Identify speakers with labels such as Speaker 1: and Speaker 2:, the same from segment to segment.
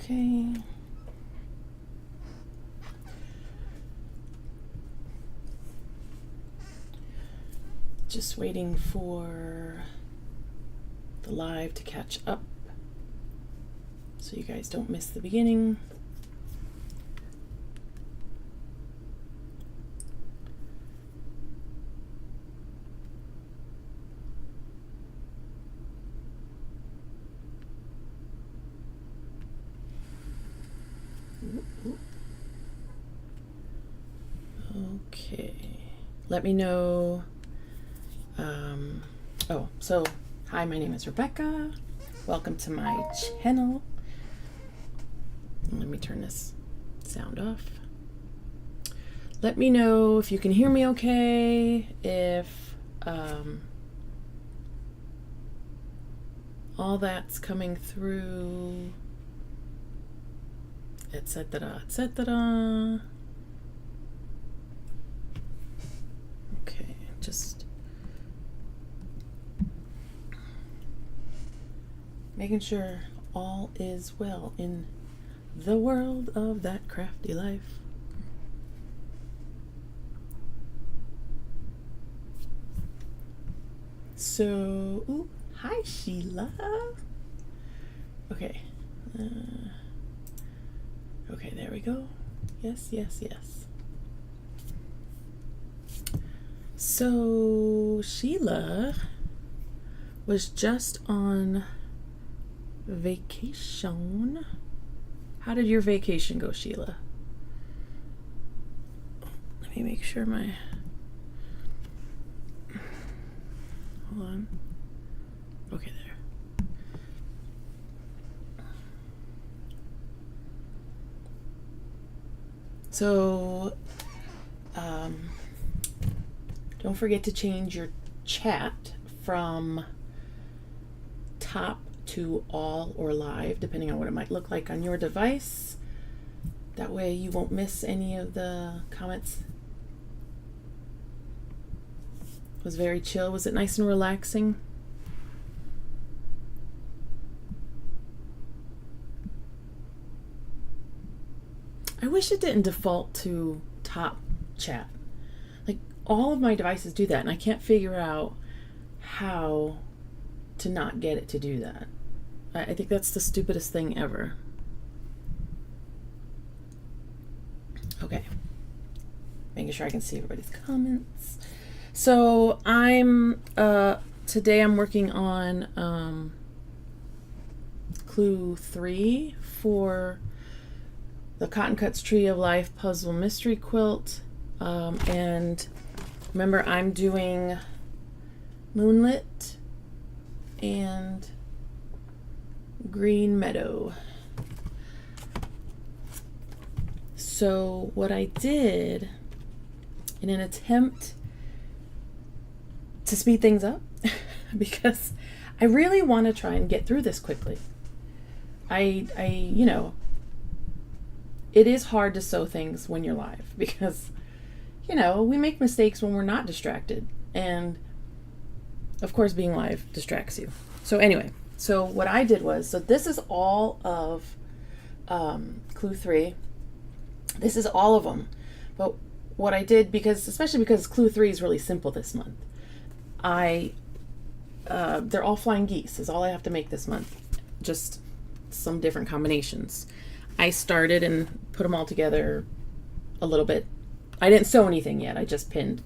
Speaker 1: Okay. Just waiting for the live to catch up so you guys don't miss the beginning. Okay, let me know. So hi, my name is Rebecca. Welcome to my channel. Let me turn this sound off. Let me know if you can hear me okay, if all that's coming through, etc., etc. Okay, just making sure all is well in the world of that crafty life. So, ooh, hi Sheila. Okay. Okay, there we go. Yes, yes, yes. So, Sheila was just on vacation. How did your vacation go, Sheila? Let me make sure my... Hold on. Okay, there. So, don't forget to change your chat from top to all or live, depending on what it might look like on your device. That way you won't miss any of the comments. It was very chill. Was it nice and relaxing? I wish it didn't default to top chat. Like, all of my devices do that, and I can't figure out how to not get it to do that. I think that's the stupidest thing ever. Okay. Making sure I can see everybody's comments. So I'm today I'm working on clue 3 for the Cotton Cuts Tree of Life puzzle mystery quilt. And remember, I'm doing Moonlit and Green Meadow. So what I did in an attempt to speed things up, because I really want to try and get through this quickly. You know, it is hard to sew things when you're live because, you know, we make mistakes when we're not distracted. And of course, being live distracts you. So anyway, so what I did was, so this is all of clue 3. This is all of them. But what I did, especially because clue 3 is really simple this month, they're all flying geese is all I have to make this month. Just some different combinations. I started and put them all together a little bit. I didn't sew anything yet. I just pinned.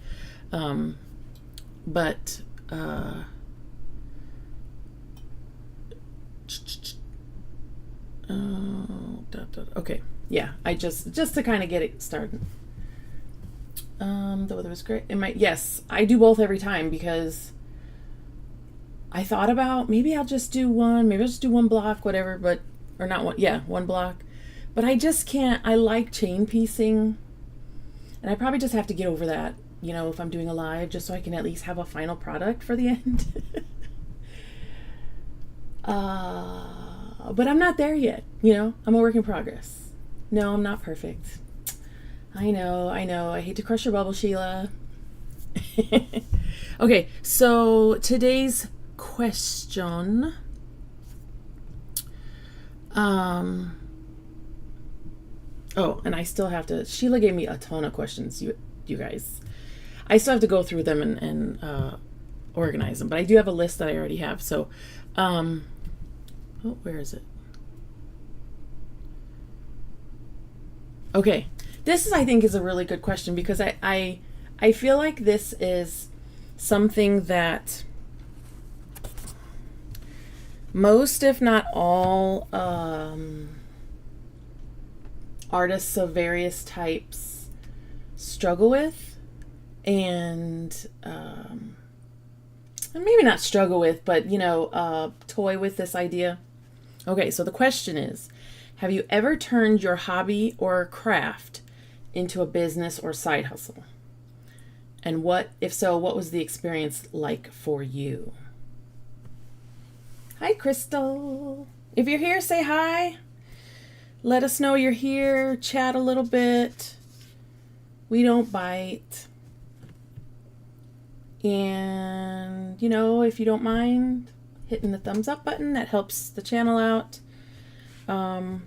Speaker 1: Okay, yeah, I just to kind of get it started. The weather was great. Yes, I do both every time because I thought about maybe I'll just do one block, whatever, or not one, yeah, one block. But I just can't. I like chain piecing, and I probably just have to get over that, you know, if I'm doing a live, just so I can at least have a final product for the end. But I'm not there yet, you know. I'm a work in progress. No, I'm not perfect. I know. I hate to crush your bubble, Sheila. Okay, so today's question. Oh, and I still have to. Sheila gave me a ton of questions. You guys, I still have to go through them and organize them. But I do have a list that I already have. So, oh, where is it? Okay, this is, I think, is a really good question because I feel like this is something that most, if not all, artists of various types struggle with, and maybe not struggle with, but toy with this idea. Okay, so the question is, have you ever turned your hobby or craft into a business or side hustle? And if so, what was the experience like for you? Hi, Crystal. If you're here, say hi. Let us know you're here. Chat a little bit. We don't bite. And, if you don't mind hitting the thumbs up button, that helps the channel out. And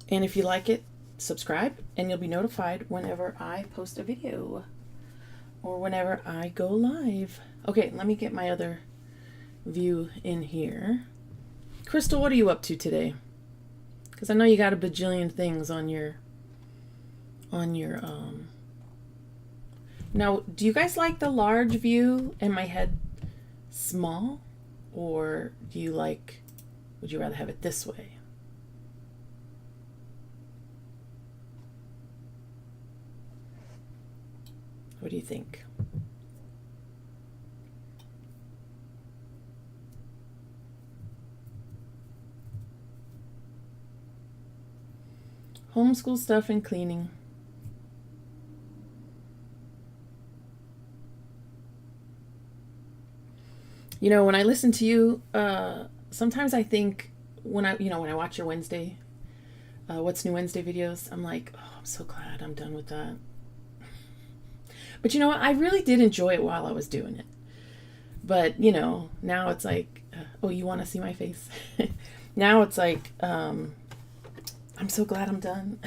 Speaker 1: if you like it, subscribe and you'll be notified whenever I post a video or whenever I go live. Okay, let me get my other view in here. Crystal, what are you up to today? Because I know you got a bajillion things on your Now, do you guys like the large view and my head small? Or would you rather have it this way? What do you think? Homeschool stuff and cleaning. When I listen to you, sometimes I think when I watch your Wednesday, What's New Wednesday videos, I'm like, oh, I'm so glad I'm done with that. But you know what? I really did enjoy it while I was doing it. But, now it's like, oh, you want to see my face? Now it's like, I'm so glad I'm done.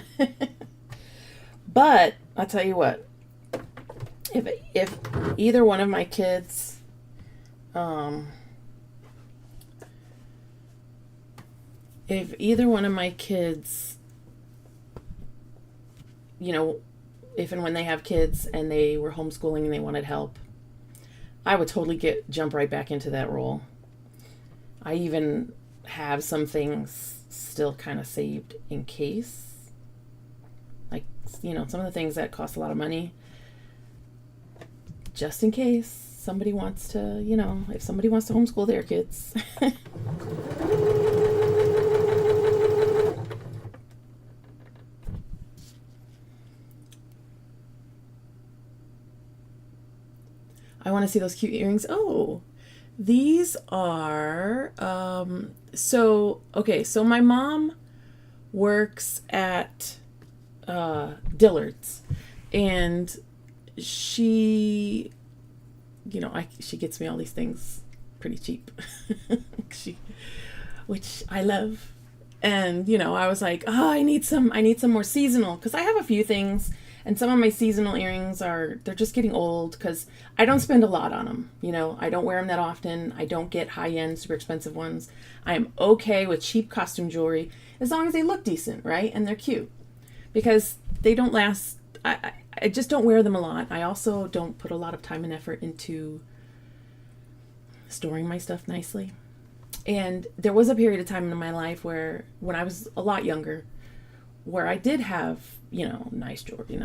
Speaker 1: But I'll tell you what, if either one of my kids, if and when they have kids and they were homeschooling and they wanted help, I would totally jump right back into that role. I even have some things still kind of saved in case. Like, some of the things that cost a lot of money, just in case somebody wants to, if somebody wants to homeschool their kids. I want to see those cute earrings. Oh, these are, so my mom works at Dillard's, and she gets me all these things pretty cheap, which I love. And, I was like, oh, I need some more seasonal, because I have a few things. And some of my seasonal earrings they're just getting old because I don't spend a lot on them. I don't wear them that often. I don't get high-end, super expensive ones. I am okay with cheap costume jewelry as long as they look decent, right? And they're cute, because they don't last. I just don't wear them a lot. I also don't put a lot of time and effort into storing my stuff nicely. And there was a period of time in my life when I was a lot younger, where I did have, nice jewelry, and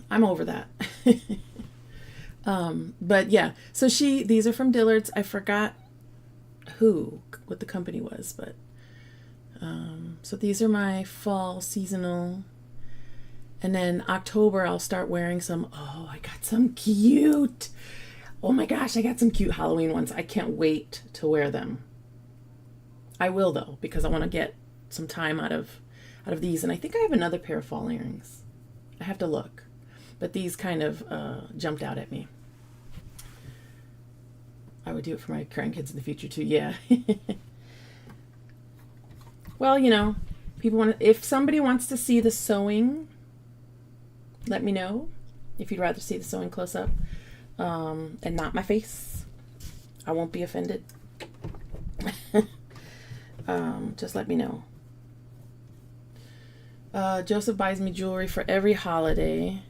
Speaker 1: I'm over that. But yeah, so these are from Dillard's. I forgot what the company was, but, so these are my fall seasonal. And then October, I'll start wearing I got some cute, oh my gosh, I got some cute Halloween ones. I can't wait to wear them. I will, though, because I want to get some time out of these. And I think I have another pair of fall earrings. I have to look. But these kind of jumped out at me. I would do it for my grandkids in the future, too. Yeah. Well, you know, if somebody wants to see the sewing, let me know. If you'd rather see the sewing close up, and not my face, I won't be offended. Just let me know. Joseph buys me jewelry for every holiday,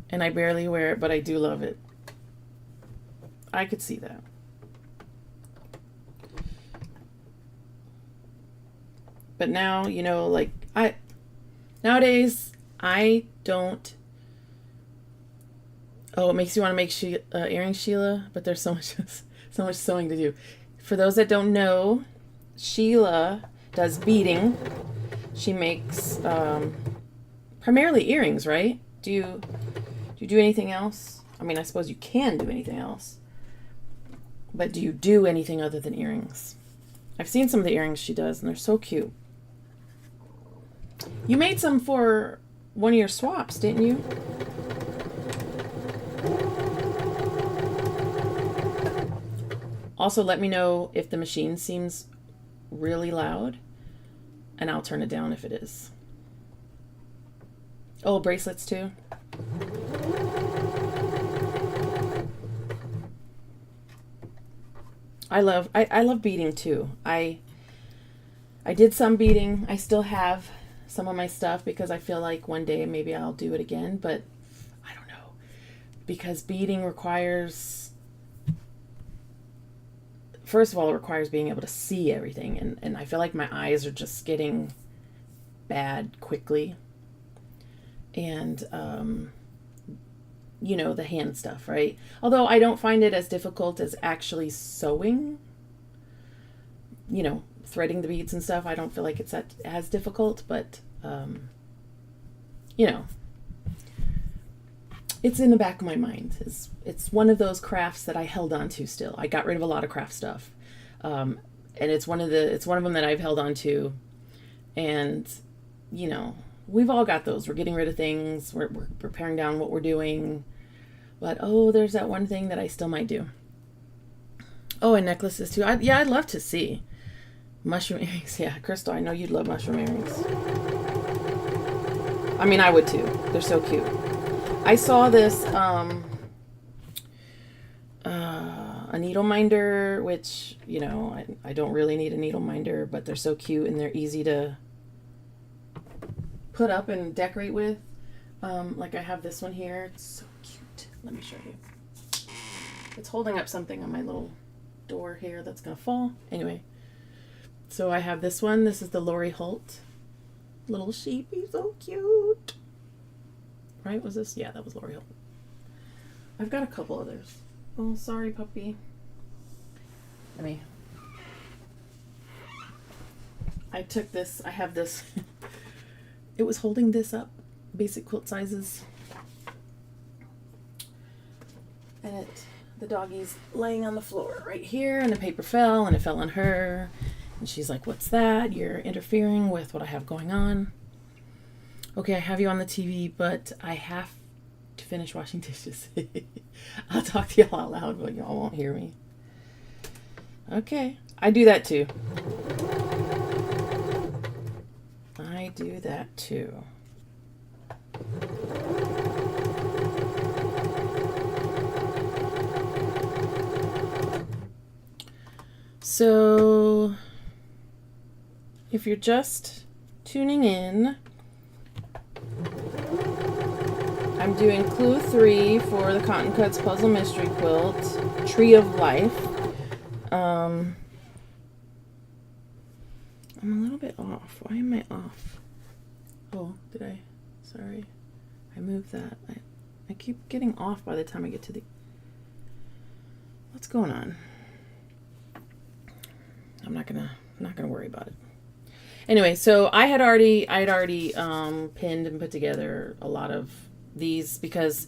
Speaker 1: and I barely wear it, but I do love it. I could see that. But now, you know, like nowadays I don't. Oh, it makes you want to make earrings, Sheila, but there's so much sewing to do. For those that don't know, Sheila does beading. She makes primarily earrings, right? Do you do anything else? I mean, I suppose you can do anything else. But do you do anything other than earrings? I've seen some of the earrings she does, and they're so cute. You made some for one of your swaps, didn't you? Also, let me know if the machine seems really loud, and I'll turn it down if it is. Oh, bracelets too. I love beading too. I did some beading. I still have some of my stuff because I feel like one day maybe I'll do it again, but I don't know. Because beading requires, first of all, it requires being able to see everything, and I feel like my eyes are just getting bad quickly. And you know, the hand stuff, right? Although I don't find it as difficult as actually sewing, you know, threading the beads and stuff. I don't feel like it's as difficult, but you know, it's in the back of my mind. It's one of those crafts that I held on to still. I got rid of a lot of craft stuff, and it's one of them that I've held on to. And you know, we've all got those. We're getting rid of things. We're paring down what we're doing. But oh, there's that one thing that I still might do. Oh, and necklaces too. I'd love to see mushroom earrings. Yeah, Crystal, I know you'd love mushroom earrings. I mean, I would too. They're so cute. I saw this a needle minder, which, you know, I don't really need a needle minder, but they're so cute and they're easy to put up and decorate with. Like I have this one here. It's so cute. Let me show you. It's holding up something on my little door here that's gonna fall. Anyway, so I have this one. This is the Lori Holt little sheepy, so cute. Right? Was this? Yeah, that was Lori Holt. I've got a couple others. Oh, sorry, puppy. I took this. I have this. It was holding this up. Basic quilt sizes. And the doggy's laying on the floor right here, and the paper fell, and it fell on her. And she's like, "What's that? You're interfering with what I have going on." Okay, I have you on the TV, but I have to finish washing dishes. I'll talk to y'all out loud, but y'all won't hear me. Okay, I do that too. I do that too. So, if you're just tuning in, I'm doing clue 3 for the Cotton Cuts Puzzle Mystery Quilt, Tree of Life. I'm a little bit off. Why am I off? Oh, sorry. I moved that. I keep getting off by the time I get to the... What's going on? I'm not gonna worry about it. Anyway, so I had already pinned and put together a lot of these because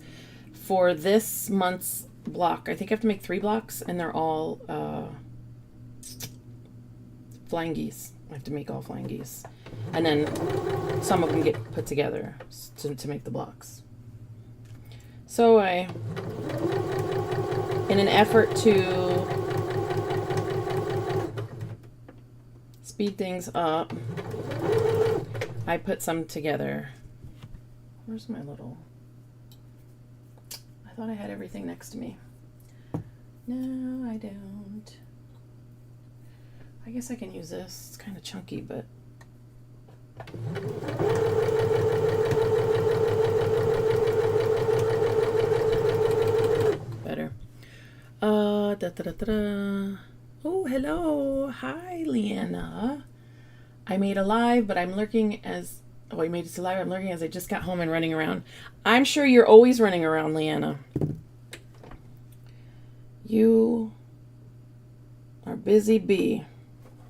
Speaker 1: for this month's block, I think I have to make 3 blocks, and they're all flying geese. I have to make all flying geese, and then some of them get put together to make the blocks. So in an effort to speed things up, I put some together. Where's my little... I thought I had everything next to me. No, I don't. I guess I can use this. It's kind of chunky, but... better. Oh, hello. Hi, Leanna. I made a live, but I'm lurking as... Oh, I made it to live. I'm lurking as I just got home and running around. I'm sure you're always running around, Leanna. You are busy bee.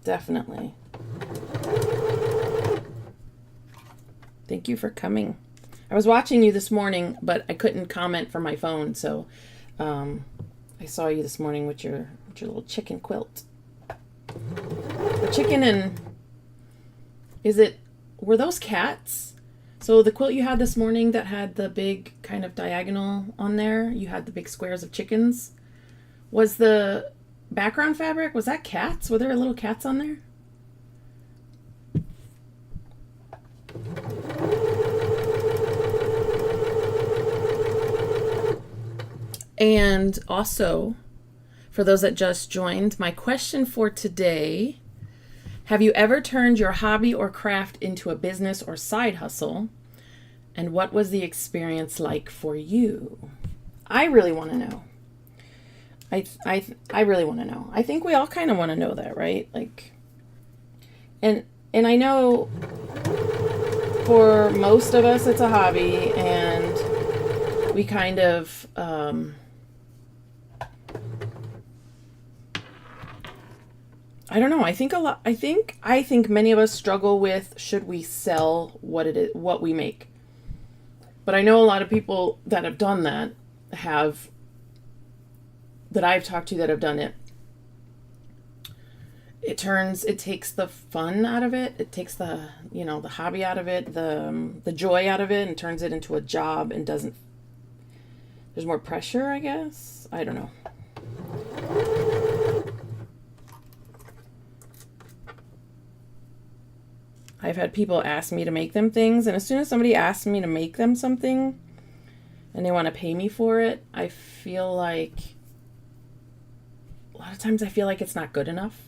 Speaker 1: Definitely. Thank you for coming. I was watching you this morning, but I couldn't comment from my phone, so I saw you this morning with your little chicken quilt. A chicken and... were those cats? So the quilt you had this morning that had the big kind of diagonal on there, you had the big squares of chickens. Was the background fabric, was that cats? Were there little cats on there? And also, for those that just joined, my question for today: have you ever turned your hobby or craft into a business or side hustle? And what was the experience like for you? I really want to know. I really want to know. I think we all kind of want to know that, right? Like, and I know for most of us it's a hobby, and we kind of I don't know. I think many of us struggle with, should we sell what we make? But I know a lot of people that have done that that I've talked to that have done it. It takes the fun out of it. It takes the hobby out of it, the joy out of it, and turns it into a job and there's more pressure, I guess. I don't know. I've had people ask me to make them things, and as soon as somebody asks me to make them something and they want to pay me for it, I feel like a lot of times it's not good enough.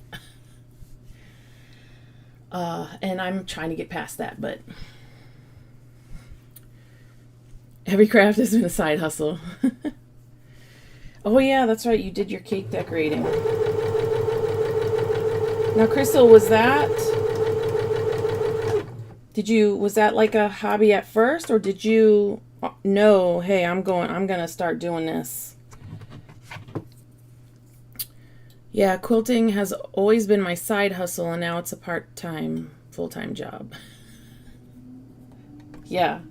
Speaker 1: And I'm trying to get past that, but every craft has been a side hustle. Oh yeah, that's right. You did your cake decorating. Now, Crystal, was that like a hobby at first, or did you know, hey, I'm going to start doing this? Yeah, quilting has always been my side hustle, and now it's a part-time, full-time job. Yeah,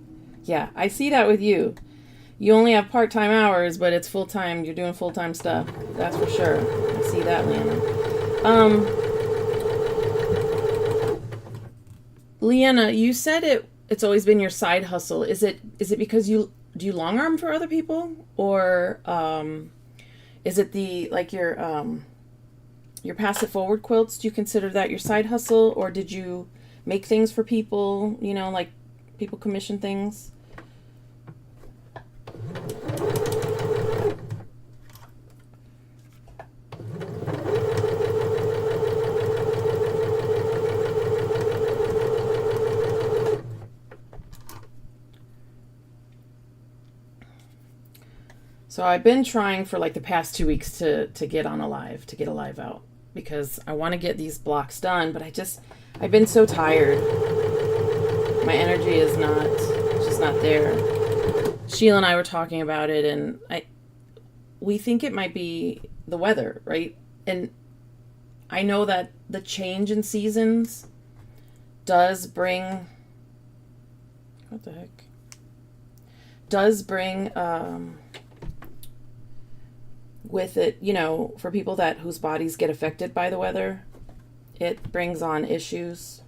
Speaker 1: I see that with you. You only have part-time hours, but it's full-time. You're doing full-time stuff. That's for sure. I see that, Leanna. Leanna, you said it's always been your side hustle. Is it because do you long arm for other people, or is it your passive forward quilts? Do you consider that your side hustle, or did you make things for people? Like people commission things. So I've been trying for like the past 2 weeks to get on a live, to get a live out, because I want to get these blocks done, but I've been so tired. My energy is just not there. Sheila and I were talking about it, and we think it might be the weather, right? And I know that the change in seasons does bring, with it, for people whose bodies get affected by the weather, it brings on issues,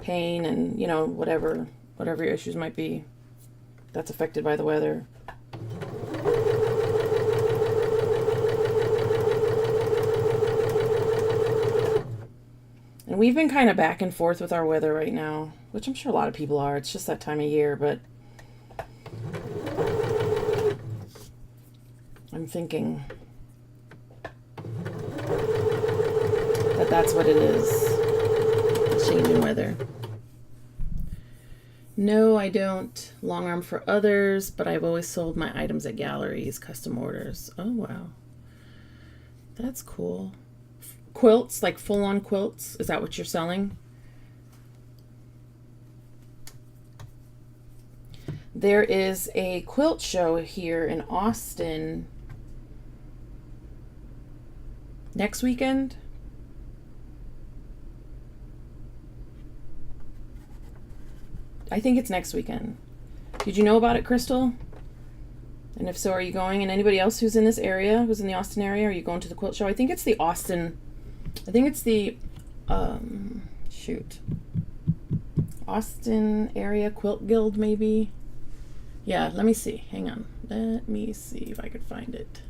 Speaker 1: pain, and whatever your issues might be that's affected by the weather. And we've been kind of back and forth with our weather right now, which I'm sure a lot of people are. It's just that time of year, but I'm thinking that that's what it is. The change in weather. No, I don't long arm for others, but I've always sold my items at galleries, custom orders. Oh, wow. That's cool. Quilts, like full-on quilts. Is that what you're selling? There is a quilt show here in Austin next weekend. I think it's next weekend. Did you know about it, Crystal? And if so, are you going? And anybody else who's in this area, who's in the Austin area, are you going to the quilt show? I think it's the Austin, Austin Area Quilt Guild, maybe. Yeah, let me see. Hang on. Let me see if I could find it.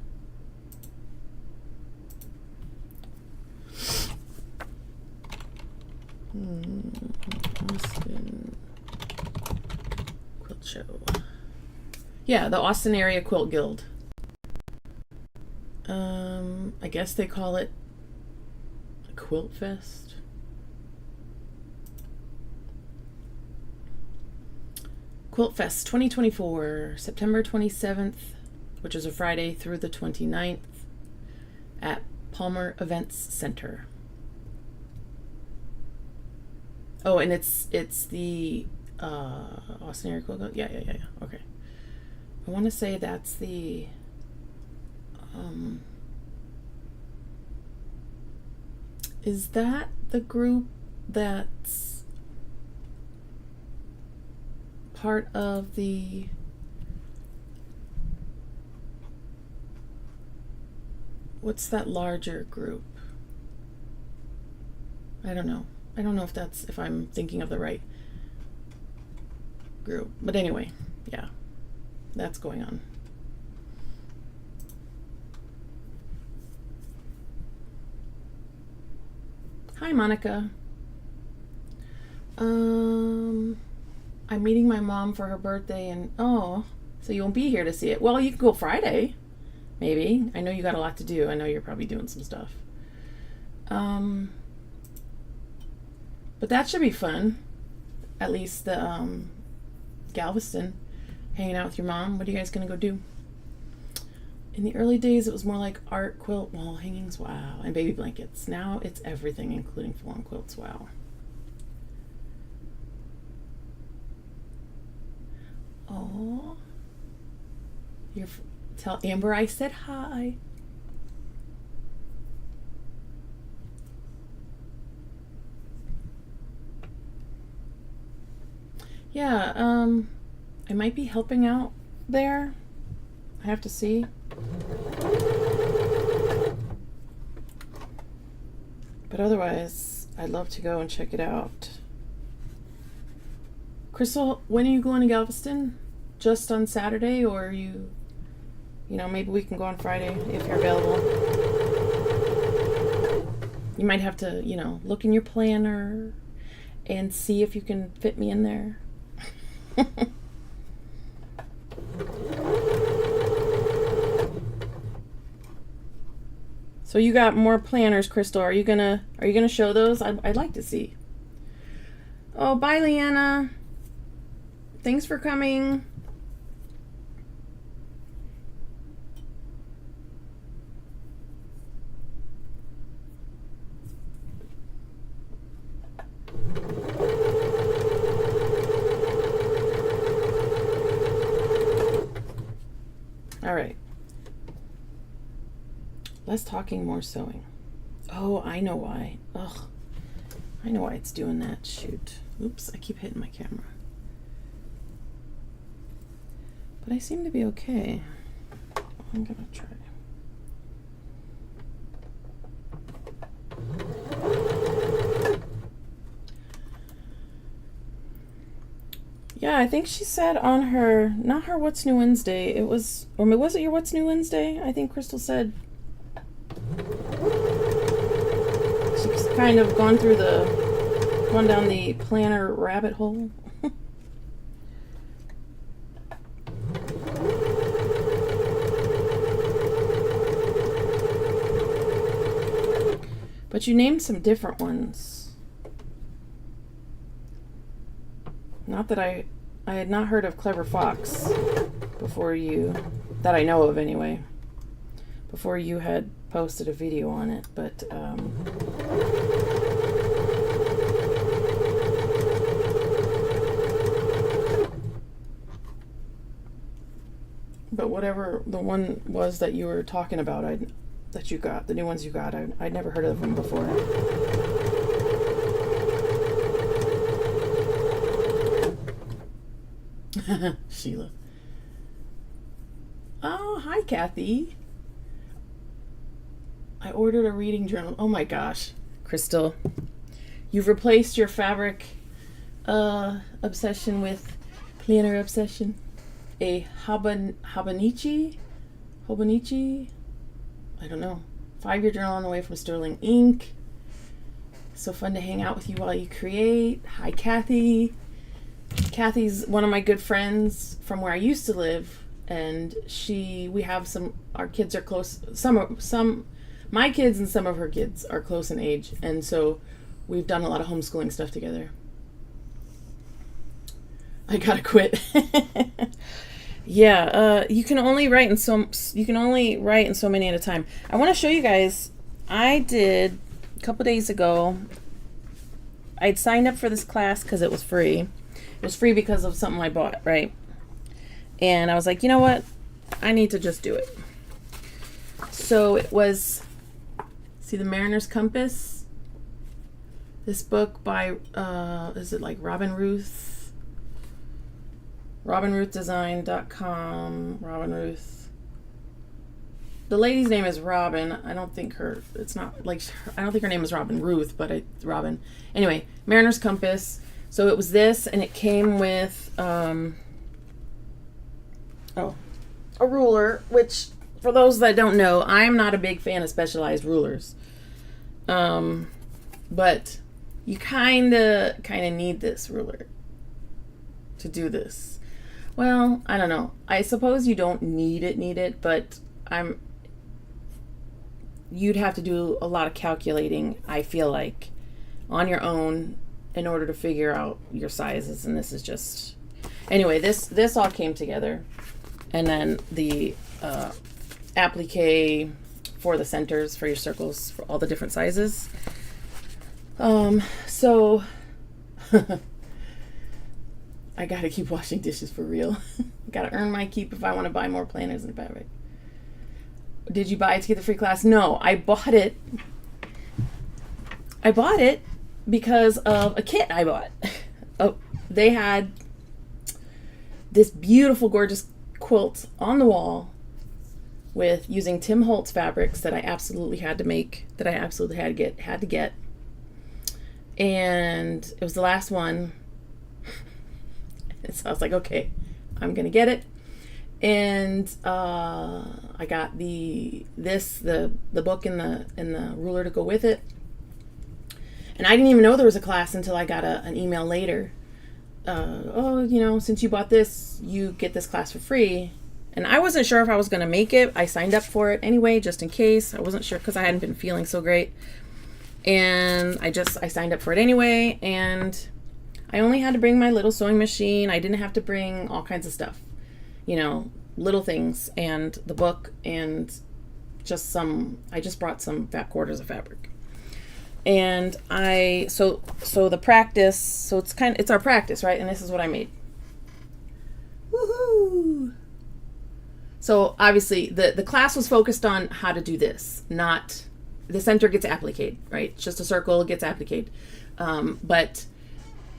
Speaker 1: Austin Quilt Show. Yeah, the Austin Area Quilt Guild. I guess they call it a Quilt Fest. Quilt Fest 2024, September 27th, which is a Friday, through the 29th at Palmer Events Center. Oh, and it's the Austin Area Quilt Guild. Yeah. Okay. I want to say that's the is that the group that's part of the what's that larger group? I don't know if I'm thinking of the right group, but anyway, yeah, that's going on. Hi, Monica. I'm meeting my mom for her birthday, and so you won't be here to see it. Well, you can go Friday, maybe. I know you got a lot to do. I know you're probably doing some stuff. But that should be fun. At least the Galveston, hanging out with your mom. What are you guys gonna go do? In the early days, it was more like art, quilt, wall hangings, wow, and baby blankets. Now it's everything, including full-on quilts, wow. Oh, tell Amber I said hi. Yeah, I might be helping out there. I have to see. But otherwise, I'd love to go and check it out. Crystal, when are you going to Galveston? Just on Saturday, or are you maybe we can go on Friday if you're available. You might have to, look in your planner and see if you can fit me in there. So you got more planners, Crystal. Are you gonna show those? I'd like to see. Oh, bye, Leanna. Thanks for coming. All right. Less talking, more sewing. Oh, I know why. Ugh. I know why it's doing that. Shoot. Oops, I keep hitting my camera. But I seem to be okay. I'm gonna try. Yeah, I think she said on her, not her What's New Wednesday, it was, or was it your What's New Wednesday? I think Crystal said, kind of gone down the planner rabbit hole. But you named some different ones. Not that I had not heard of Clever Fox before you, that I know of anyway, before you had posted a video on it, but whatever the one was that you were talking about, that you got, the new ones you got, I'd never heard of them before. Sheila. Oh, hi, Kathy. I ordered a reading journal. Oh my gosh, Crystal. You've replaced your fabric obsession with planner obsession. A Hobonichi? I don't know. 5-year journal on the way from Sterling Ink. So fun to hang out with you while you create. Hi, Kathy. Kathy's one of my good friends from where I used to live, and our kids are close. My kids and some of her kids are close in age, and so we've done a lot of homeschooling stuff together. I gotta quit. Yeah, you can only write in so many at a time. I want to show you guys. I did a couple days ago. I'd signed up for this class because it was free. It was free because of something I bought, right? And I was like, you know what? I need to just do it. So it was, see the Mariner's Compass? This book by, is it like Robin Ruth? RobinRuthDesign.com. Robin Ruth. The lady's name is Robin. I don't think her name is Robin Ruth, but Robin. Anyway, Mariner's Compass. So it was this, and it came with a ruler, which, for those that don't know, I'm not a big fan of specialized rulers. But you kind of need this ruler to do this. Well, I don't know. I suppose you don't need it, but you'd have to do a lot of calculating, I feel like, on your own in order to figure out your sizes, and this is just... Anyway, this all came together, and then the applique for the centers, for your circles, for all the different sizes. So... I gotta keep washing dishes for real. Gotta earn my keep if I want to buy more planners and fabric. Did you buy it to get the free class? No, I bought it. I bought it because of a kit I bought. Oh, they had this beautiful, gorgeous quilt on the wall with using Tim Holtz fabrics that I absolutely had to make, that I absolutely had to get. And it was the last one. So I was like, okay, I'm gonna get it. And I got the book and the ruler to go with it. And I didn't even know there was a class until I got an email later. Since you bought this, you get this class for free. And I wasn't sure if I was gonna make it. I signed up for it anyway, just in case. I wasn't sure because I hadn't been feeling so great. And I signed up for it anyway, and I only had to bring my little sewing machine. I didn't have to bring all kinds of stuff, little things, and the book, and I just brought some fat quarters of fabric. And so the practice, so it's our practice, right? And this is what I made. Woohoo! So obviously the class was focused on how to do this, not the center gets appliqued, right? It's just a circle, it gets appliqued. But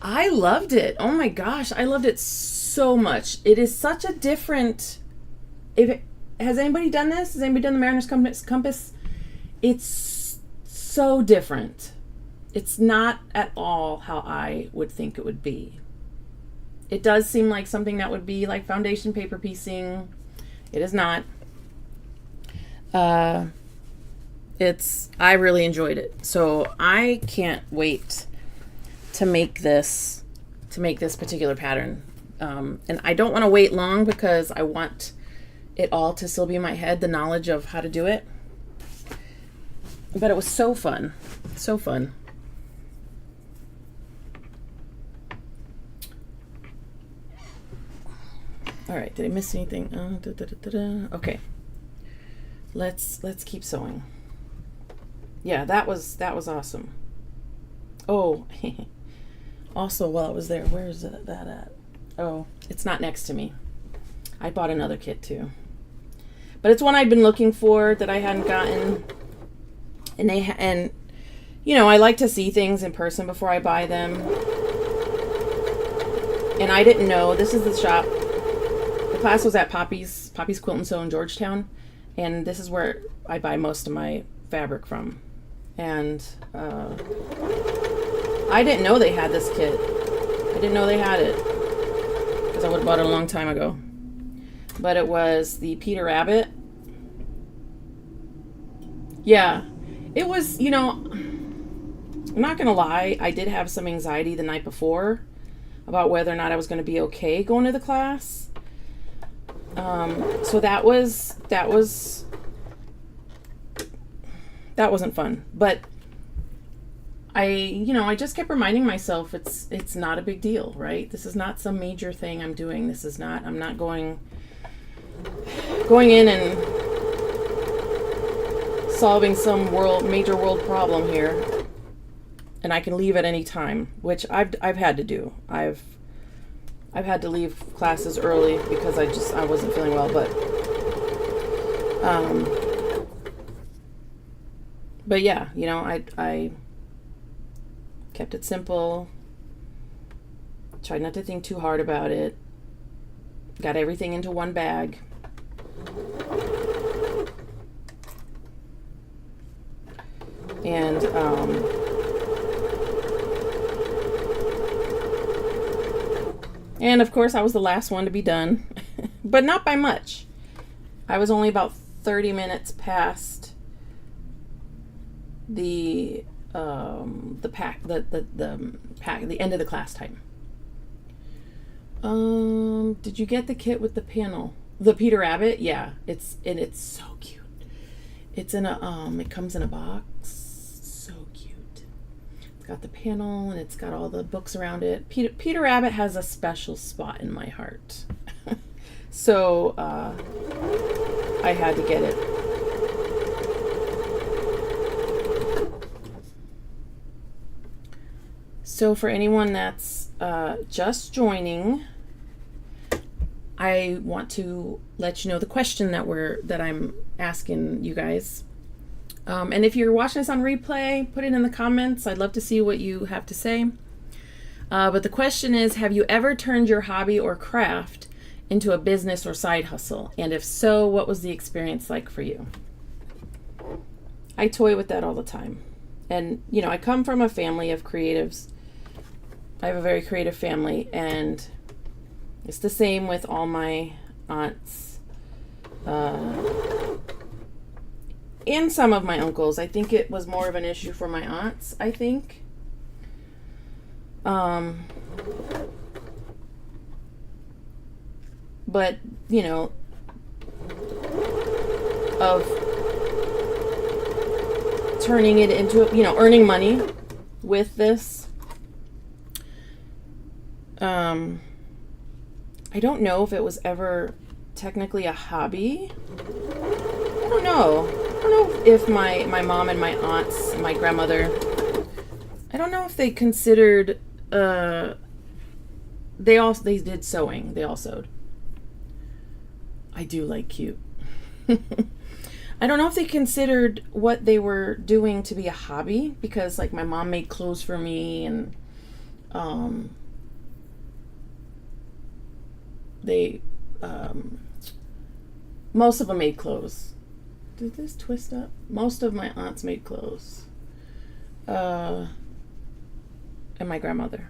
Speaker 1: I loved it. Oh my gosh, I loved it so much. It is such a different... Has anybody done this? Has anybody done the Mariner's Compass? It's so different. It's not at all how I would think it would be. It does seem like something that would be like foundation paper piecing. It is not. I really enjoyed it. So I can't wait to make this particular pattern. And I don't want to wait long because I want it all to still be in my head, the knowledge of how to do it. But it was so fun. So fun. All right, did I miss anything? Okay. Let's keep sewing. Yeah, that was awesome. Oh, also while I was there, where is that at? Oh, it's not next to me. I bought another kit too. But it's one I'd been looking for that I hadn't gotten. And you know, I like to see things in person before I buy them. And I didn't know, this is the shop. The class was at Poppy's Quilt and Sew in Georgetown, and this is where I buy most of my fabric from. And I didn't know they had this kit. I didn't know they had it because I would have bought it a long time ago. But it was the Peter Rabbit. Yeah, it was, you know, I'm not gonna lie, I did have some anxiety the night before about whether or not I was gonna be okay going to the class. So that wasn't fun, but I just kept reminding myself it's not a big deal, right? This is not some major thing I'm doing. I'm not going in and solving some major world problem here, and I can leave at any time, which I've had to do. I've had to leave classes early because I wasn't feeling well, but yeah, you know, I kept it simple, tried not to think too hard about it, got everything into one bag. And of course I was the last one to be done, but not by much. I was only about 30 minutes past the end of the class time. Did you get the kit with the panel? The Peter Rabbit? Yeah, it's so cute. It's in a it comes in a box. So cute. It's got the panel and it's got all the books around it. Peter Rabbit has a special spot in my heart. So I had to get it. So for anyone that's just joining, I want to let you know the question that I'm asking you guys. And if you're watching this on replay, put it in the comments. I'd love to see what you have to say. But the question is, have you ever turned your hobby or craft into a business or side hustle? And if so, what was the experience like for you? I toy with that all the time. And, you know, I come from a family of creatives. I have a very creative family, and it's the same with all my aunts and some of my uncles. I think it was more of an issue for my aunts, I think. But, you know, of turning it into, you know, earning money with this. I don't know if it was ever technically a hobby. I don't know if my mom and my aunts and my grandmother, I don't know if they considered, they did sewing. They all sewed. I do like cute. I don't know if they considered what they were doing to be a hobby, because like my mom made clothes for me, and they most of them made clothes. Did this twist up? Most of my aunts made clothes, and my grandmother.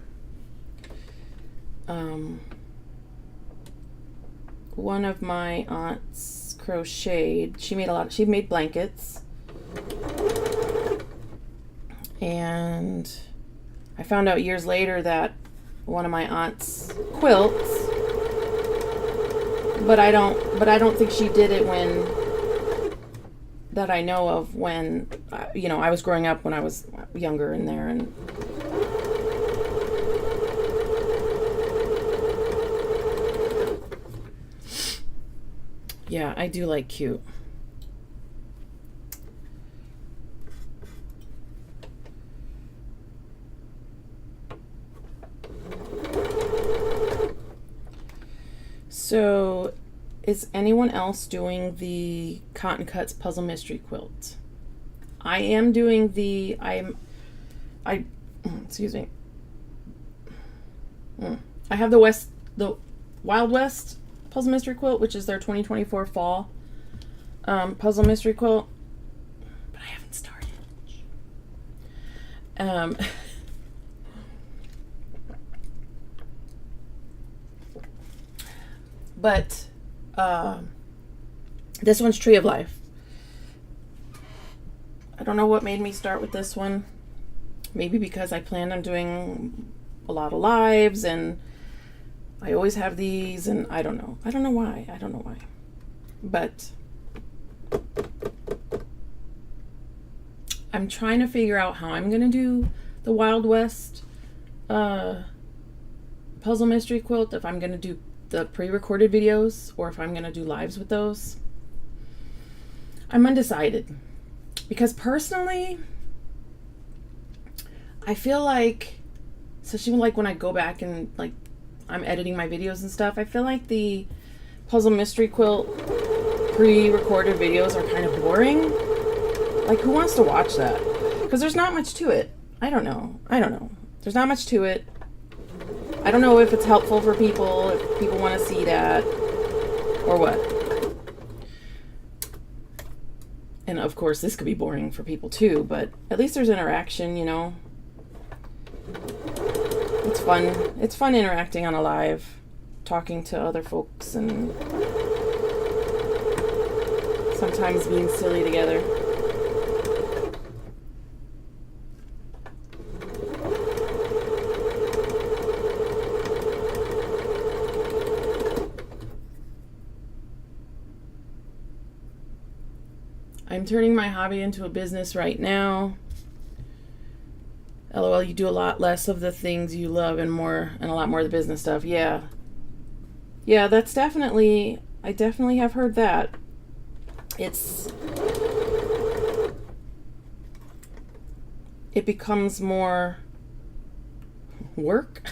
Speaker 1: One of my aunts crocheted. She made blankets. And I found out years later that one of my aunt's quilts, but I don't think she did it when, that I know of, when I was growing up, when I was younger in there. And yeah, I do like cute. So, is anyone else doing the Cotton Cuts Puzzle Mystery Quilt? I am doing the, excuse me. I have the Wild West Puzzle Mystery Quilt, which is their 2024 fall Puzzle Mystery Quilt, but I haven't started. But this one's Tree of Life. I don't know what made me start with this one. Maybe because I planned on doing a lot of lives, and I always have these, and I don't know. I don't know why. But I'm trying to figure out how I'm going to do the Wild West Puzzle Mystery Quilt, if I'm going to do the pre-recorded videos or if I'm going to do lives with those. I'm undecided. Because personally, I feel like, especially like when I go back and like I'm editing my videos and stuff, I feel like the Puzzle Mystery Quilt pre-recorded videos are kind of boring. Like, who wants to watch that? Because there's not much to it. I don't know. There's not much to it. I don't know if it's helpful for people, if people want to see that, or what. And of course, this could be boring for people too, but at least there's interaction, It's fun. It's fun interacting on a live, talking to other folks, and sometimes being silly together. I'm turning my hobby into a business right now. LOL, you do a lot less of the things you love and a lot more of the business stuff. Yeah. Yeah, that's definitely, I definitely have heard that. It becomes more work.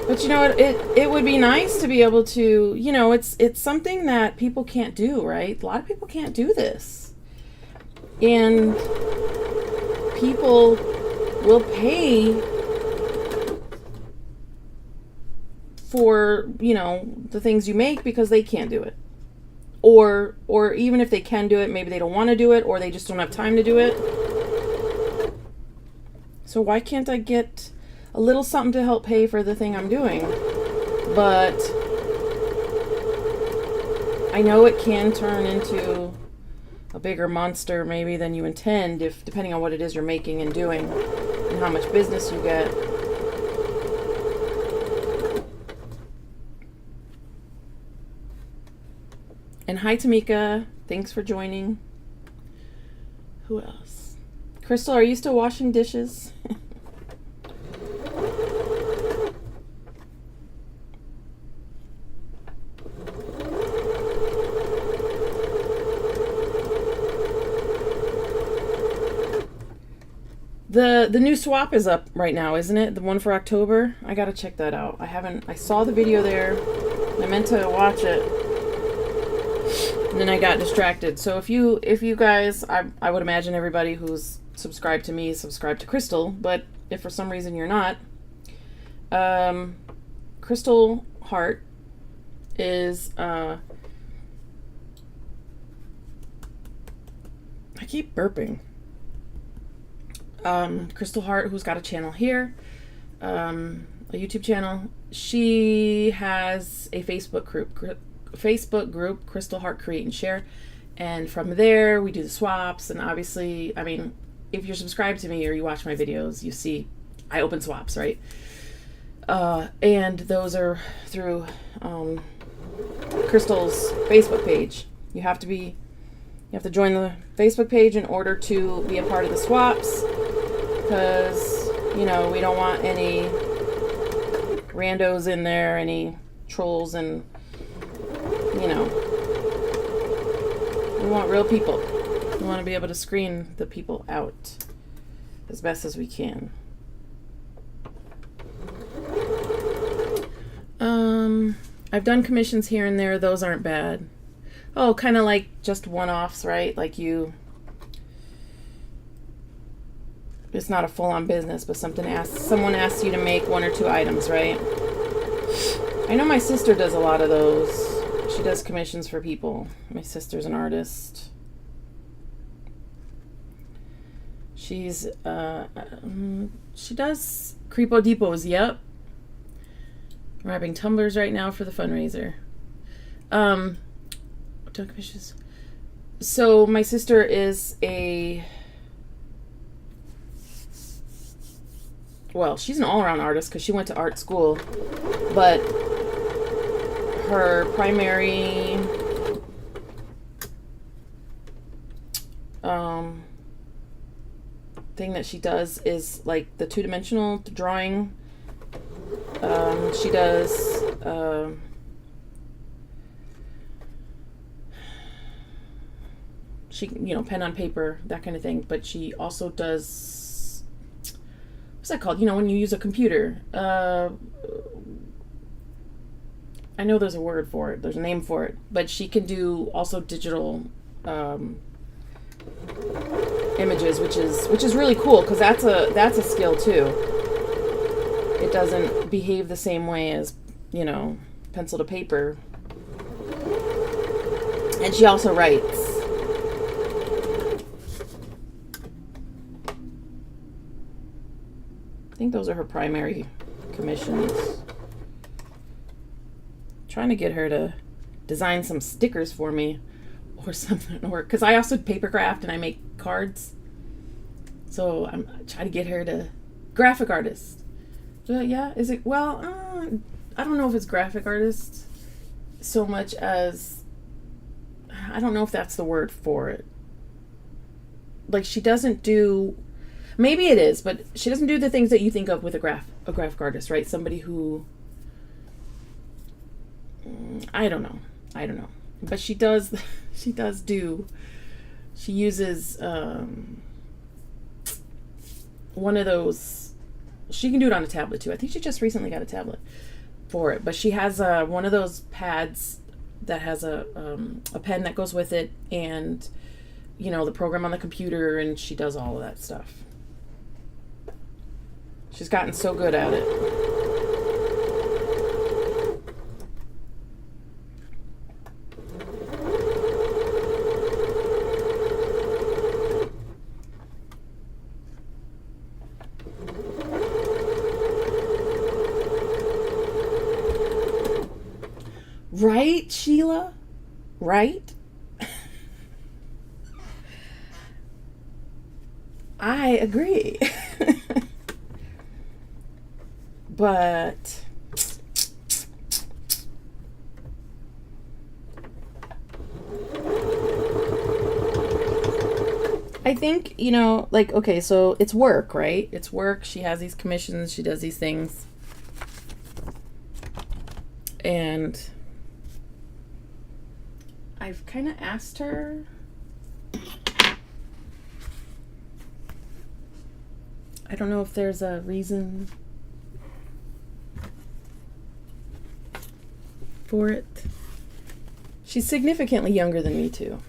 Speaker 1: But it would be nice to be able to, it's something that people can't do, right? A lot of people can't do this. And people will pay for, the things you make because they can't do it. Or even if they can do it, maybe they don't want to do it, or they just don't have time to do it. So why can't I get a little something to help pay for the thing I'm doing? But I know it can turn into a bigger monster maybe than you intend, depending on what it is you're making and doing and how much business you get. And hi Tamika, thanks for joining. Who else? Crystal, are you still washing dishes? The new swap is up right now, isn't it? The one for October? I gotta check that out. I saw the video there. I meant to watch it. And then I got distracted. So if you guys, I would imagine everybody who's subscribed to me is subscribed to Crystal, but if for some reason you're not, Crystal Hart is, I keep burping. Crystal Hart, who's got a channel here, a YouTube channel. She has a Facebook group, Crystal Hart Create and Share, And from there, we do the swaps. And obviously, I mean, if you're subscribed to me or you watch my videos, you see I open swaps, right? And those are through Crystal's Facebook page. You have to join the Facebook page in order to be a part of the swaps, because, you know, we don't want any randos in there, any trolls, and, you know, we want real people. We want to be able to screen the people out as best as we can. I've done commissions here and there. Those aren't bad. Oh, kind of like just one-offs, right? Like it's not a full-on business, but someone asks you to make 1 or 2 items, right? I know my sister does a lot of those. She does commissions for people. My sister's an artist. She's she does Creepo Deepos, yep. I'm wrapping tumblers right now for the fundraiser. Done commissions. So my sister is she's an all-around artist because she went to art school, but her primary thing that she does is like the 2-dimensional drawing. She does pen on paper, that kind of thing, but she also does, what's that called? You know, when you use a computer. I know there's a word for it. There's a name for it. But she can do also digital images, which is really cool, because that's a skill too. It doesn't behave the same way as, you know, pencil to paper. And she also writes. I think those are her primary commissions. Trying to get her to design some stickers for me or something, or because I also paper craft and I make cards, so I'm trying to get her to graphic artist. Yeah, is it? Well, I don't know if it's graphic artist so much as, I don't know if that's the word for it. Like, she doesn't do, maybe it is, but she doesn't do the things that you think of with a graphic artist, right? Somebody who, I don't know, but she does she uses one of those. She can do it on a tablet too. I think she just recently got a tablet for it, but she has one of those pads that has a pen that goes with it, and, you know, the program on the computer, and she does all of that stuff. She's gotten so good at it. Right, Sheila? Right? I agree. But I think, you know, like, okay, so it's work, right? It's work. She has these commissions. She does these things. And I've kind of asked her, I don't know if there's a reason for it. She's significantly younger than me too.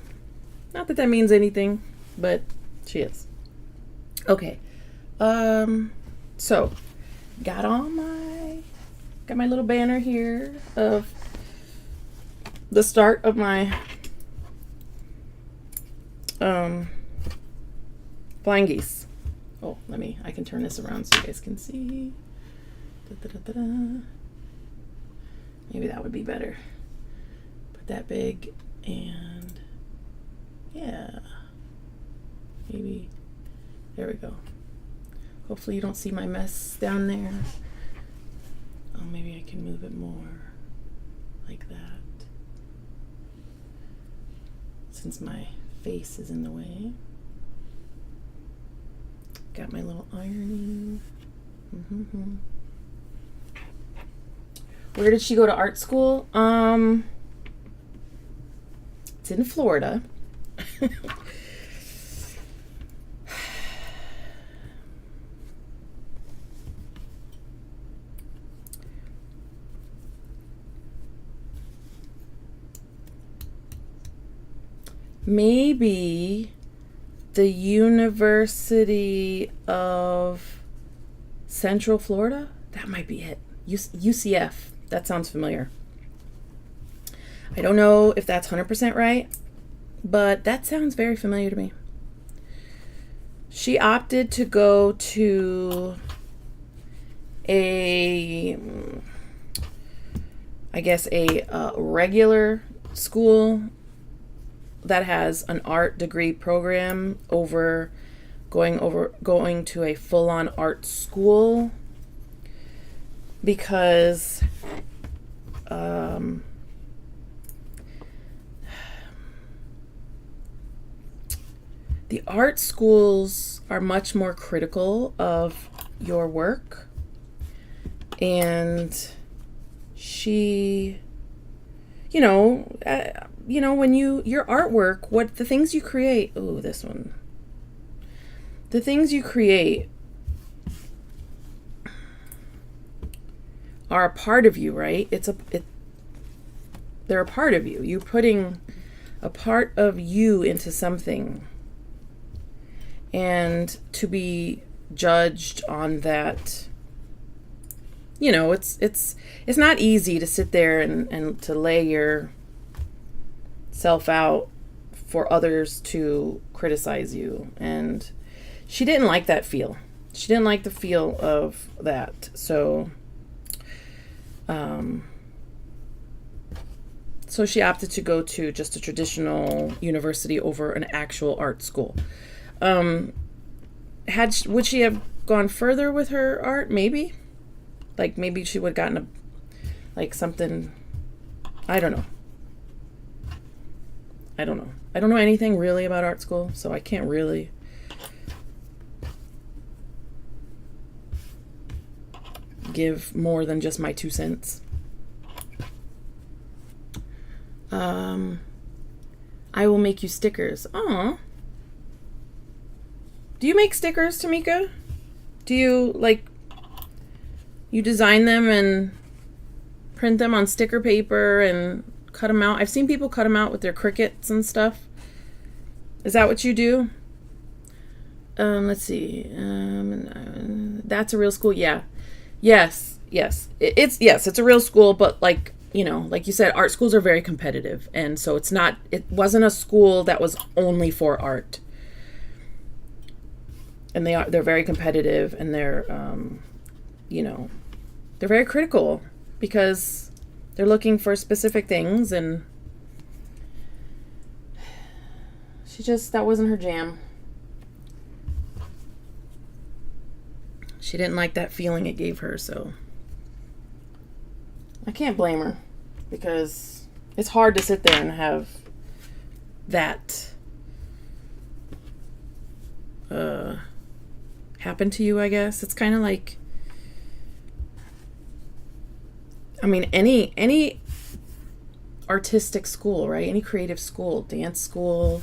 Speaker 1: Not that that means anything, but she is. Okay. So got my little banner here of the start of my flying geese. Oh, I can turn this around so you guys can see. Da-da-da-da-da. Maybe that would be better. Put that big, and Yeah. Maybe. There we go. Hopefully you don't see my mess down there. Oh, maybe I can move it more like that. Since my face is in the way. Got my little ironing. Mm-hmm. Where did she go to art school? It's in Florida. Maybe the University of Central Florida? That might be it. UCF. That sounds familiar. I don't know if that's 100% right, but that sounds very familiar to me. She opted to go to a regular school that has an art degree program over going to a full-on art school because the art schools are much more critical of your work, and she, when your artwork, the things you create, the things you create are a part of you, right? They're a part of you. You're putting a part of you into something, and to be judged on that, it's not easy to sit there and to lay yourself out for others to criticize you. And she didn't like that feel. She didn't like the feel of that. So she opted to go to just a traditional university over an actual art school. Would she have gone further with her art? Maybe. Like maybe she would have gotten something. I don't know. I don't know anything really about art school, so I can't really give more than just my 2 cents. I will make you stickers. Aw. Do you make stickers, Tamika? Do you, you design them and print them on sticker paper and cut them out? I've seen people cut them out with their Cricuts and stuff. Is that what you do? Let's see. That's a real school? Yeah. Yes. It's a real school, but like you said, art schools are very competitive. And so it wasn't a school that was only for art. And they're very competitive, and they're very critical because they're looking for specific things, and that wasn't her jam. She didn't like that feeling it gave her, so I can't blame her, because it's hard to sit there and have that happen to you, I guess. It's kind of like, any artistic school, right? Any creative school, dance school,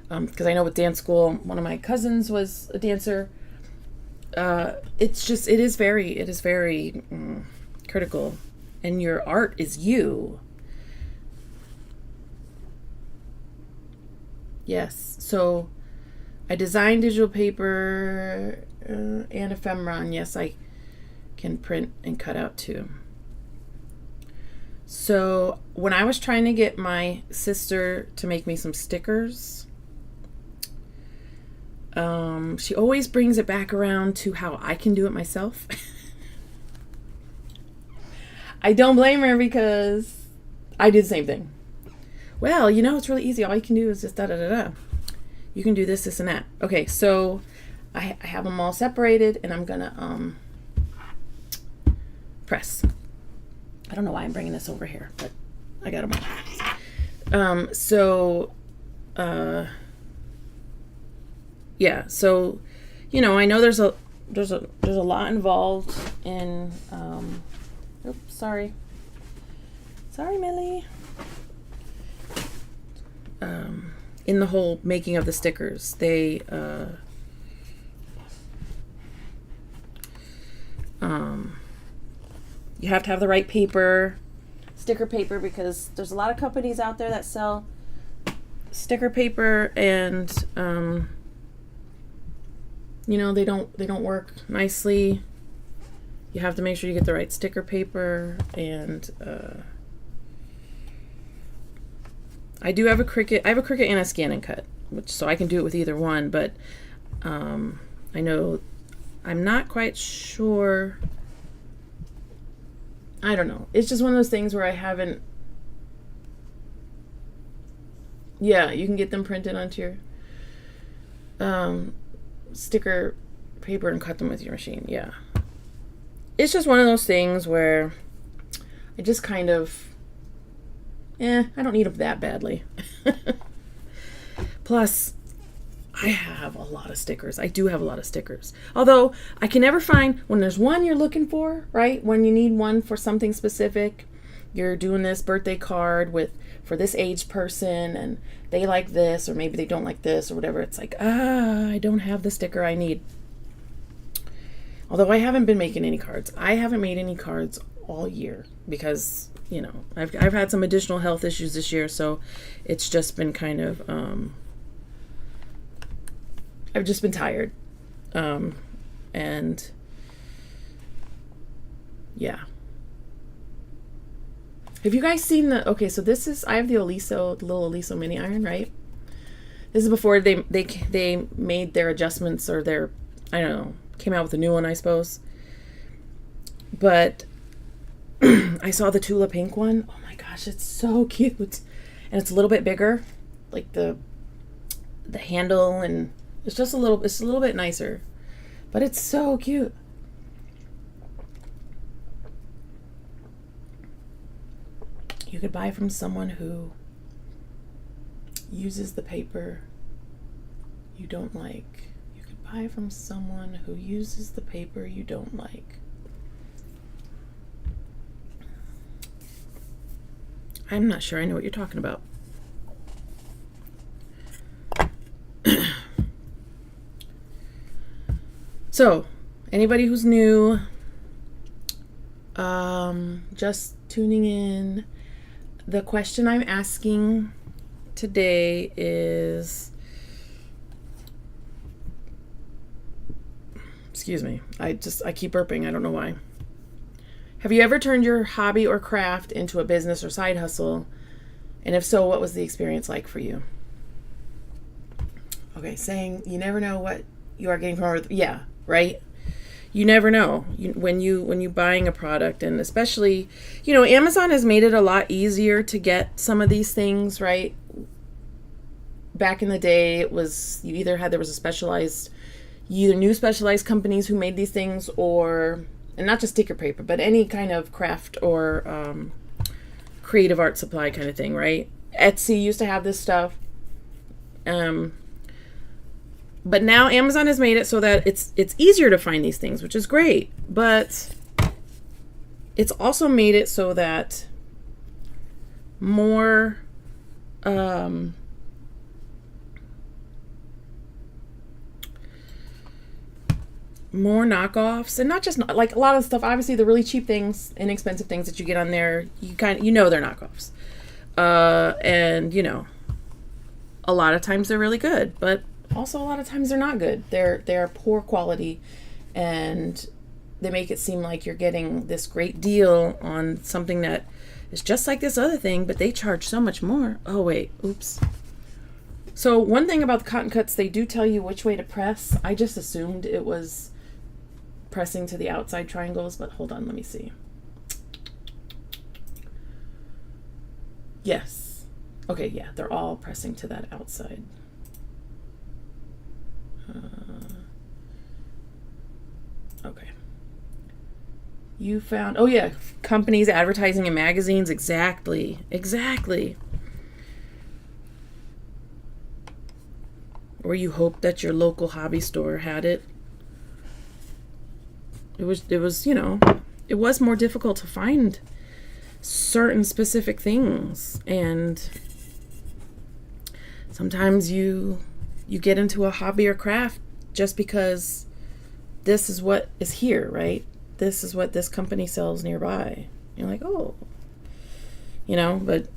Speaker 1: because I know with dance school, one of my cousins was a dancer. It is very critical, and your art is you. Yes, so I design digital paper and ephemera, and yes, I can print and cut out too. So when I was trying to get my sister to make me some stickers, she always brings it back around to how I can do it myself. I don't blame her, because I did the same thing. well, you know, it's really easy. All you can do is just da-da-da-da. You can do this, this, and that. Okay, so I have them all separated, and I'm going to press. I don't know why I'm bringing this over here, but I got them all. Yeah, so, you know, I know there's a lot involved in, oops, sorry, Millie, in the whole making of the stickers. They, you have to have the right paper, sticker paper, because there's a lot of companies out there that sell sticker paper, and you know, they don't work nicely. You have to make sure you get the right sticker paper, and I have a Cricut and a Scan and Cut, so I can do it with either one, but I know I'm not quite sure. I don't know. It's just one of those things where I haven't. Yeah, you can get them printed onto your sticker paper and cut them with your machine. Yeah. It's just one of those things where I just kind of, I don't need them that badly. Plus, I have a lot of stickers. I do have a lot of stickers. Although, I can never find, when there's one you're looking for, right? When you need one for something specific, you're doing this birthday card for this age person, and they like this, or maybe they don't like this, or whatever. It's like, I don't have the sticker I need. Although I haven't been making any cards. I haven't made any cards all year because, you know, I've had some additional health issues this year, so it's just been kind of, I've just been tired. And yeah. Have you guys seen okay, so this is, I have the little Oliso mini iron, right? This is before they made their adjustments, or their, I don't know, came out with a new one, I suppose. But I saw the Tula pink one. Oh my gosh, it's so cute. And it's a little bit bigger, like the handle, and it's a little bit nicer. But it's so cute. You could buy from someone who uses the paper you don't like. You could buy from someone who uses the paper you don't like. I'm not sure I know what you're talking about. So, anybody who's new, just tuning in, the question I'm asking today is, excuse me, I keep burping, I don't know why. Have you ever turned your hobby or craft into a business or side hustle? And if so, what was the experience like for you? Okay, saying you never know what you are getting from, yeah, right? You never know when you buying a product, and especially, you know, Amazon has made it a lot easier to get some of these things, right? Back in the day, it was, there was either new specialized companies who made these things, or, and not just sticker paper, but any kind of craft or creative art supply kind of thing, right? Etsy used to have this stuff. But now Amazon has made it so that it's easier to find these things, which is great. But it's also made it so that more knockoffs, and not just like a lot of stuff. Obviously, the really cheap things, inexpensive things that you get on there, you know they're knockoffs, and you know, a lot of times they're really good, but also a lot of times they're not good. They're poor quality, and they make it seem like you're getting this great deal on something that is just like this other thing, but they charge so much more. Oh wait, oops. So one thing about the cotton cuts, they do tell you which way to press. I just assumed it was pressing to the outside triangles, but hold on, let me see. Yes. Okay, yeah, they're all pressing to that outside. Okay. You found, oh yeah, companies, advertising in magazines. Exactly. Or you hope that your local hobby store had it. It was, it was more difficult to find certain specific things. And sometimes you get into a hobby or craft just because this is what is here, right? This is what this company sells nearby. You're like, oh, but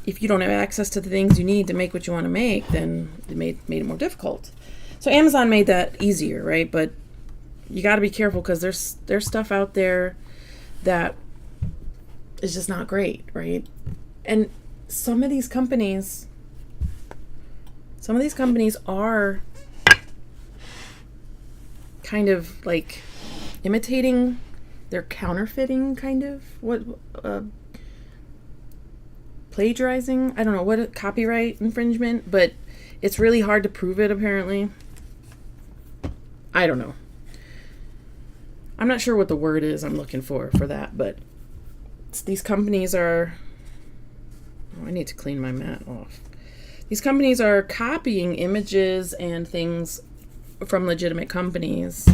Speaker 1: if you don't have access to the things you need to make what you want to make, then it made it more difficult. So Amazon made that easier, right? But you got to be careful because there's stuff out there that is just not great, right? And some of these companies are kind of like imitating, they're counterfeiting, kind of plagiarizing. I don't know what, copyright infringement, but it's really hard to prove it apparently. I don't know. I'm not sure what the word is I'm looking for that, but these companies are, I need to clean my mat off. These companies are copying images and things from legitimate companies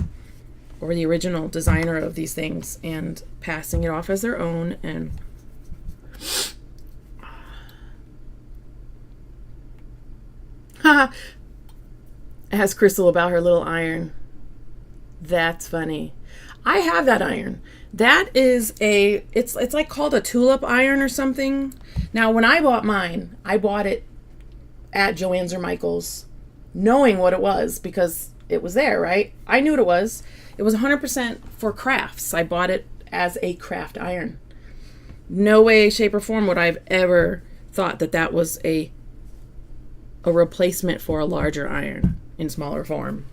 Speaker 1: or the original designer of these things and passing it off as their own. And ask Crystal about her little iron. That's funny. I have that iron. That is it's like called a tulip iron or something. Now, when I bought mine, I bought it at Joann's or Michael's, knowing what it was because it was there, right? I knew what it was. It was 100% for crafts. I bought it as a craft iron. No way, shape, or form would I have ever thought that was a replacement for a larger iron in smaller form.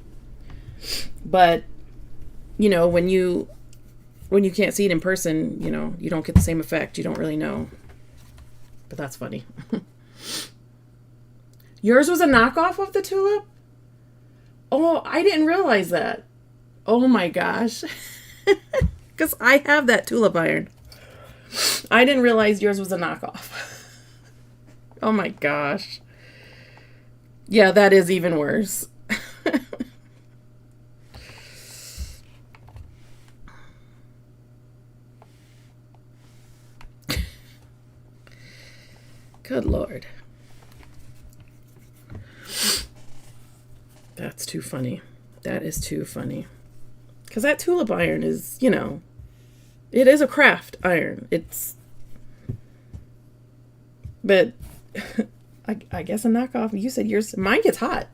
Speaker 1: But, when you can't see it in person, you don't get the same effect. You don't really know. But that's funny. Yours was a knockoff of the tulip? Oh, I didn't realize that. Oh my gosh. Because I have that tulip iron. I didn't realize yours was a knockoff. Oh my gosh. Yeah, that is even worse. Good Lord. That's too funny. That is too funny. Because that tulip iron is, it is a craft iron. But I guess a knockoff. You said yours, mine gets hot.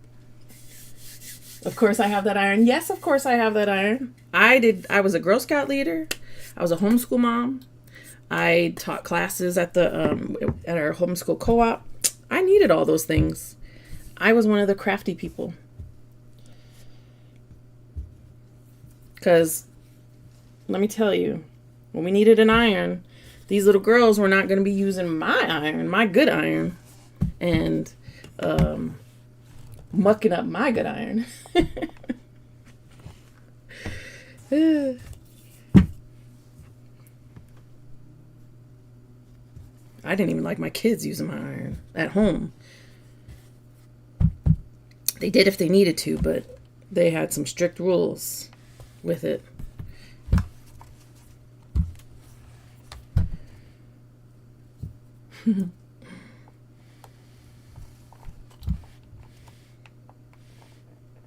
Speaker 1: Of course I have that iron. Yes, of course I have that iron. I was a Girl Scout leader. I was a homeschool mom. I taught classes at at our homeschool co-op. I needed all those things. I was one of the crafty people. Because, let me tell you, when we needed an iron, these little girls were not going to be using my iron, my good iron, and mucking up my good iron. I didn't even like my kids using my iron at home. They did if they needed to, but they had some strict rules with it.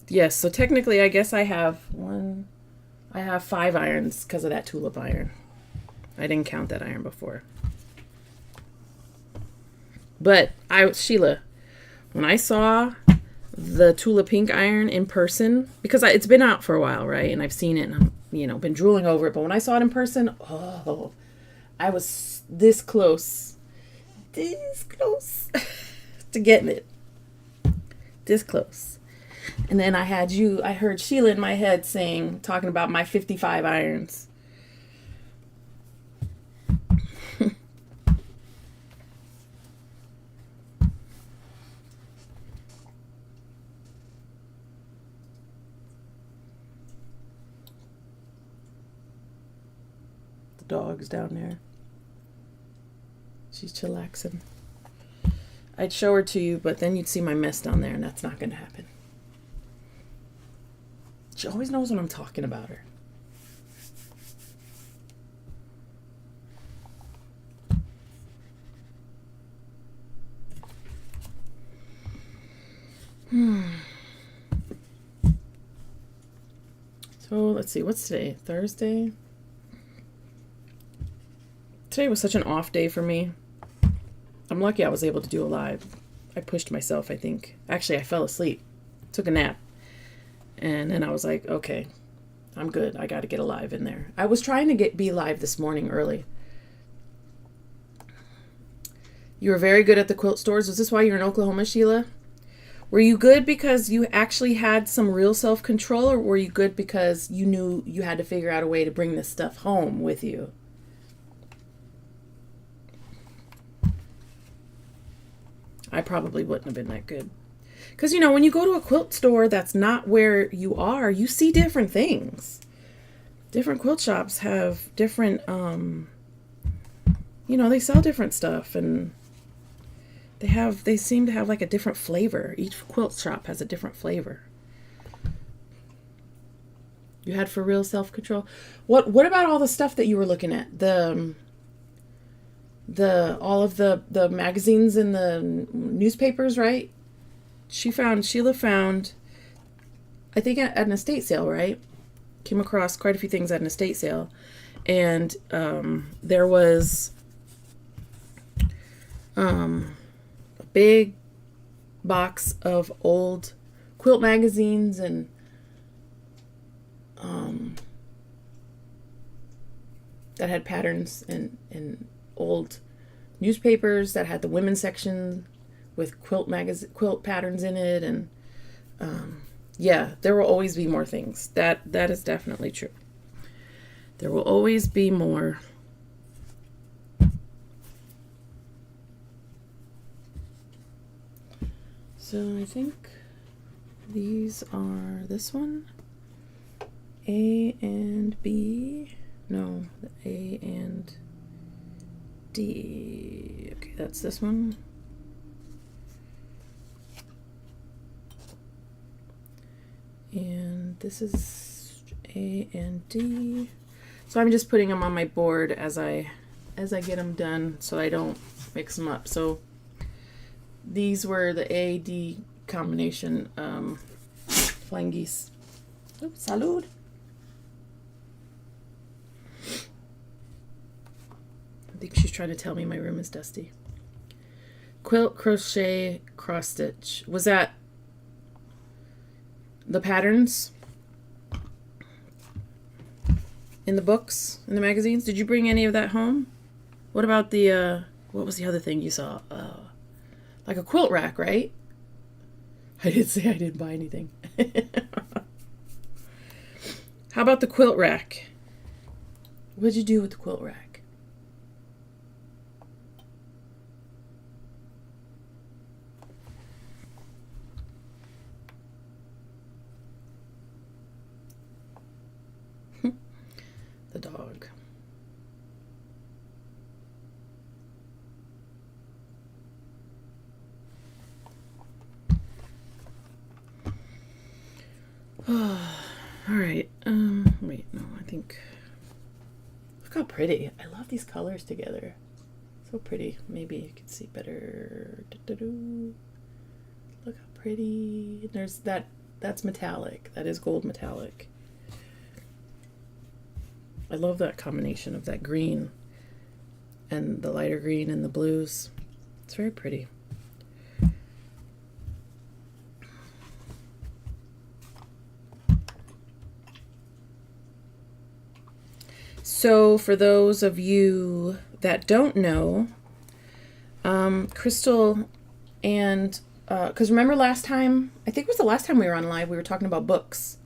Speaker 1: Yes, so technically I guess I have 5 irons because of that tulip iron. I didn't count that iron before. But Sheila, when I saw the Tula Pink iron in person, because it's been out for a while, right? And I've seen it and I'm, been drooling over it. But when I saw it in person, I was this close to getting it. This close. And then I heard Sheila in my head talking about my 55 irons. dog's down there. She's chillaxing. I'd show her to you, but then you'd see my mess down there, and that's not going to happen. She always knows when I'm talking about her. So let's see, what's today? Thursday? Today was such an off day for me. I'm lucky I was able to do a live. I pushed myself, I think. Actually, I fell asleep. Took a nap. And then I was like, okay, I'm good. I got to get a live in there. I was trying to be live this morning early. You were very good at the quilt stores. Was this why you were in Oklahoma, Sheila? Were you good because you actually had some real self-control, or were you good because you knew you had to figure out a way to bring this stuff home with you? I probably wouldn't have been that good. Because, you know, when you go to a quilt store that's not where you are, you see different things. Different quilt shops have different, they sell different stuff, and they seem to have like a different flavor. Each quilt shop has a different flavor. You had for real self-control. What about all the stuff that you were looking at? All of the magazines and the newspapers, right? Sheila found, I think at an estate sale, right? Came across quite a few things at an estate sale. And there was a big box of old quilt magazines and that had patterns, and old newspapers that had the women's section with quilt patterns in it, and there will always be more things. That is definitely true. There will always be more. So I think these are this one, A and B. No, the A and D. Okay, that's this one. And this is A and D. So I'm just putting them on my board as I get them done, so I don't mix them up. So these were the A-D combination flying geese. Oops, salud. I think she's trying to tell me my room is dusty. Quilt, crochet, cross stitch. Was that the patterns in the books, in the magazines? Did you bring any of that home? What about the, what was the other thing you saw? Like a quilt rack, right? I did say I didn't buy anything. How about the quilt rack? What'd you do with the quilt rack? The dog. All right. Wait, no, I think. Look how pretty. I love these colors together. So pretty. Maybe you can see better. Look how pretty. There's that. That's metallic. That is gold metallic. I love that combination of that green and the lighter green and the blues. It's very pretty. So for those of you that don't know, Crystal and, because remember last time, I think it was the last time we were on live, we were talking about books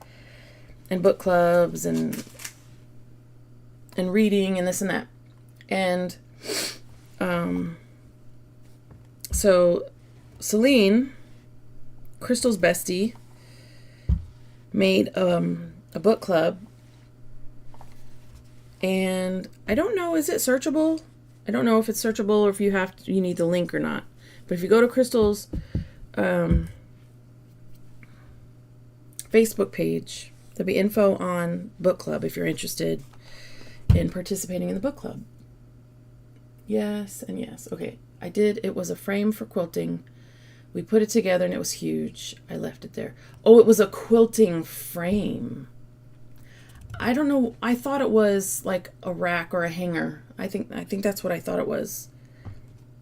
Speaker 1: and book clubs and reading and this and that. And so Celine, Crystal's bestie, made a book club, And I don't know, is it searchable? I don't know if it's searchable or if you need the link or not. But if you go to Crystal's Facebook page, there'll be info on book club if you're interested in participating in the book club. Yes and yes. Okay, I did. It was a frame for quilting. We put it together and it was huge. I left it there. Oh, it was a quilting frame. I don't know. I thought it was like a rack or a hanger. I think that's what I thought it was.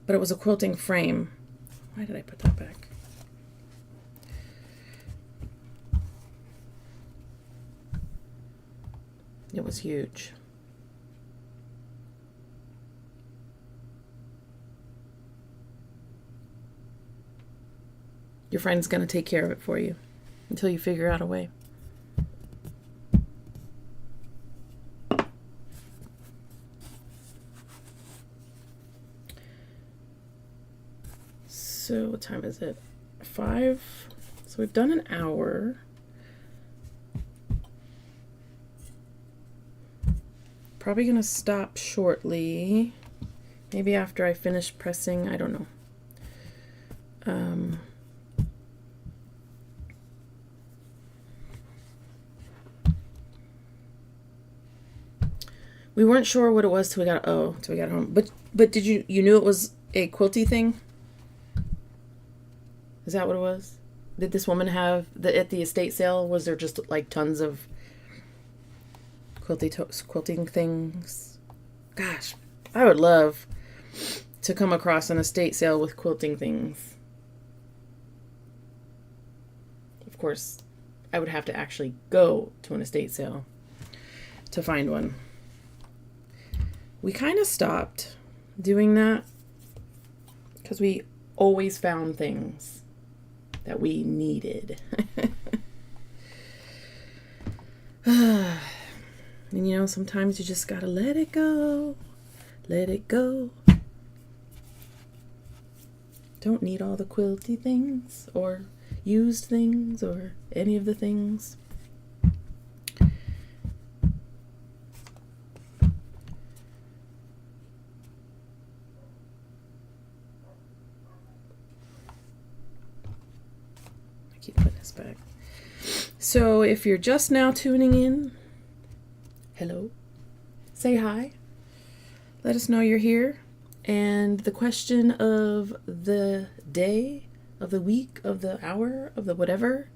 Speaker 1: But it was a quilting frame. Why did I put that back? It was huge. Your friend's going to take care of it for you until you figure out a way. So what time is it? 5. So we've done an hour. Probably going to stop shortly. Maybe after I finish pressing. I don't know. We weren't sure what it was till we got home. But did you knew it was a quilty thing? Is that what it was? Did this woman have at the estate sale? Was there just like tons of quilting things? Gosh, I would love to come across an estate sale with quilting things. Of course, I would have to actually go to an estate sale to find one. We kind of stopped doing that because we always found things that we needed. And you know, sometimes you just gotta let it go. Let it go. Don't need all the quilty things or used things or any of the things. Keep putting this back. So if you're just now tuning in, hello, say hi, let us know you're here. And the question of the day, of the week, of the hour, of the whatever: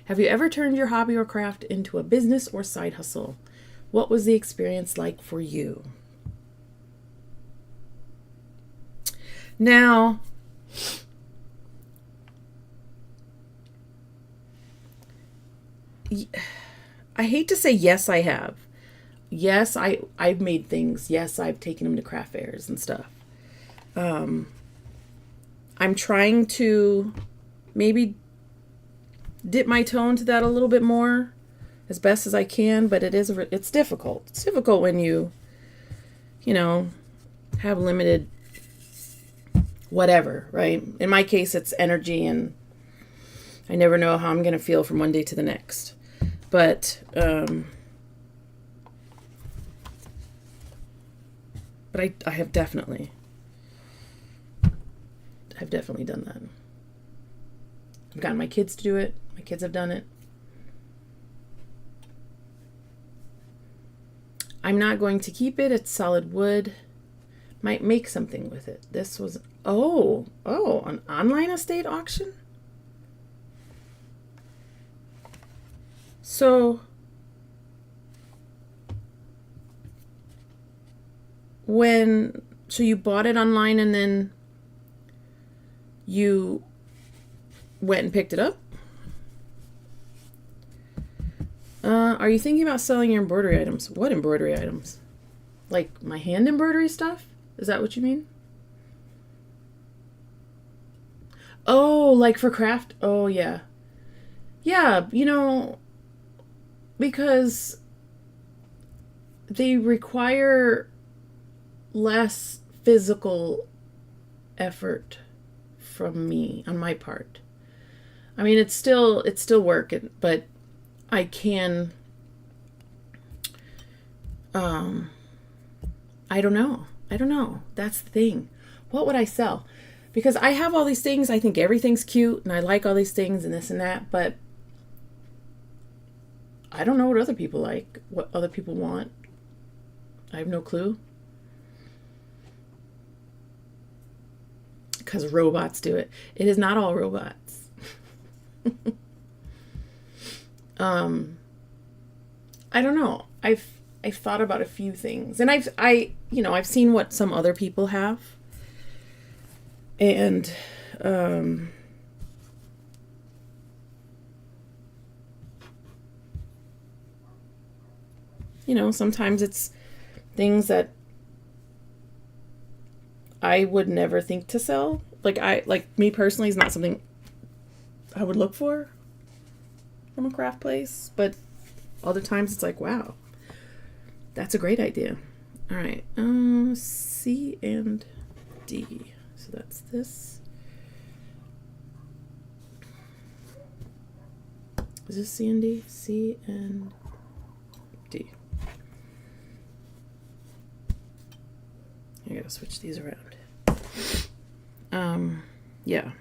Speaker 1: have you ever turned your hobby or craft into a business or side hustle? What was the experience like for you? Now, I hate to say yes, I have. Yes, I've made things. Yes, I've taken them to craft fairs and stuff. I'm trying to maybe dip my toe into that a little bit more as best as I can, but it's difficult. It's difficult when you have limited whatever, right? In my case, it's energy, and I never know how I'm going to feel from one day to the next. But I have definitely done that. I've gotten my kids to do it. My kids have done it. I'm not going to keep it. It's solid wood. Might make something with it. This was, an online estate auction? So you bought it online and then you went and picked it up? Are you thinking about selling your embroidery items? What embroidery items? Like my hand embroidery stuff? Is that what you mean? Oh, like for craft? Oh, yeah. Yeah, because they require less physical effort from me on my part. I mean, it's still work, but I can I don't know. That's the thing. What would I sell? Because I have all these things. I think everything's cute and I like all these things and this and that, but I don't know what other people like, what other people want. I have no clue. Because robots do it. It is not all robots. I don't know. I've thought about a few things, and I've seen what some other people have, and sometimes it's things that I would never think to sell. Like me personally is not something I would look for from a craft place, but other times it's like, wow, that's a great idea. All right, C and D. So that's this. Is this C and D? C and D. I gotta switch these around. Yeah.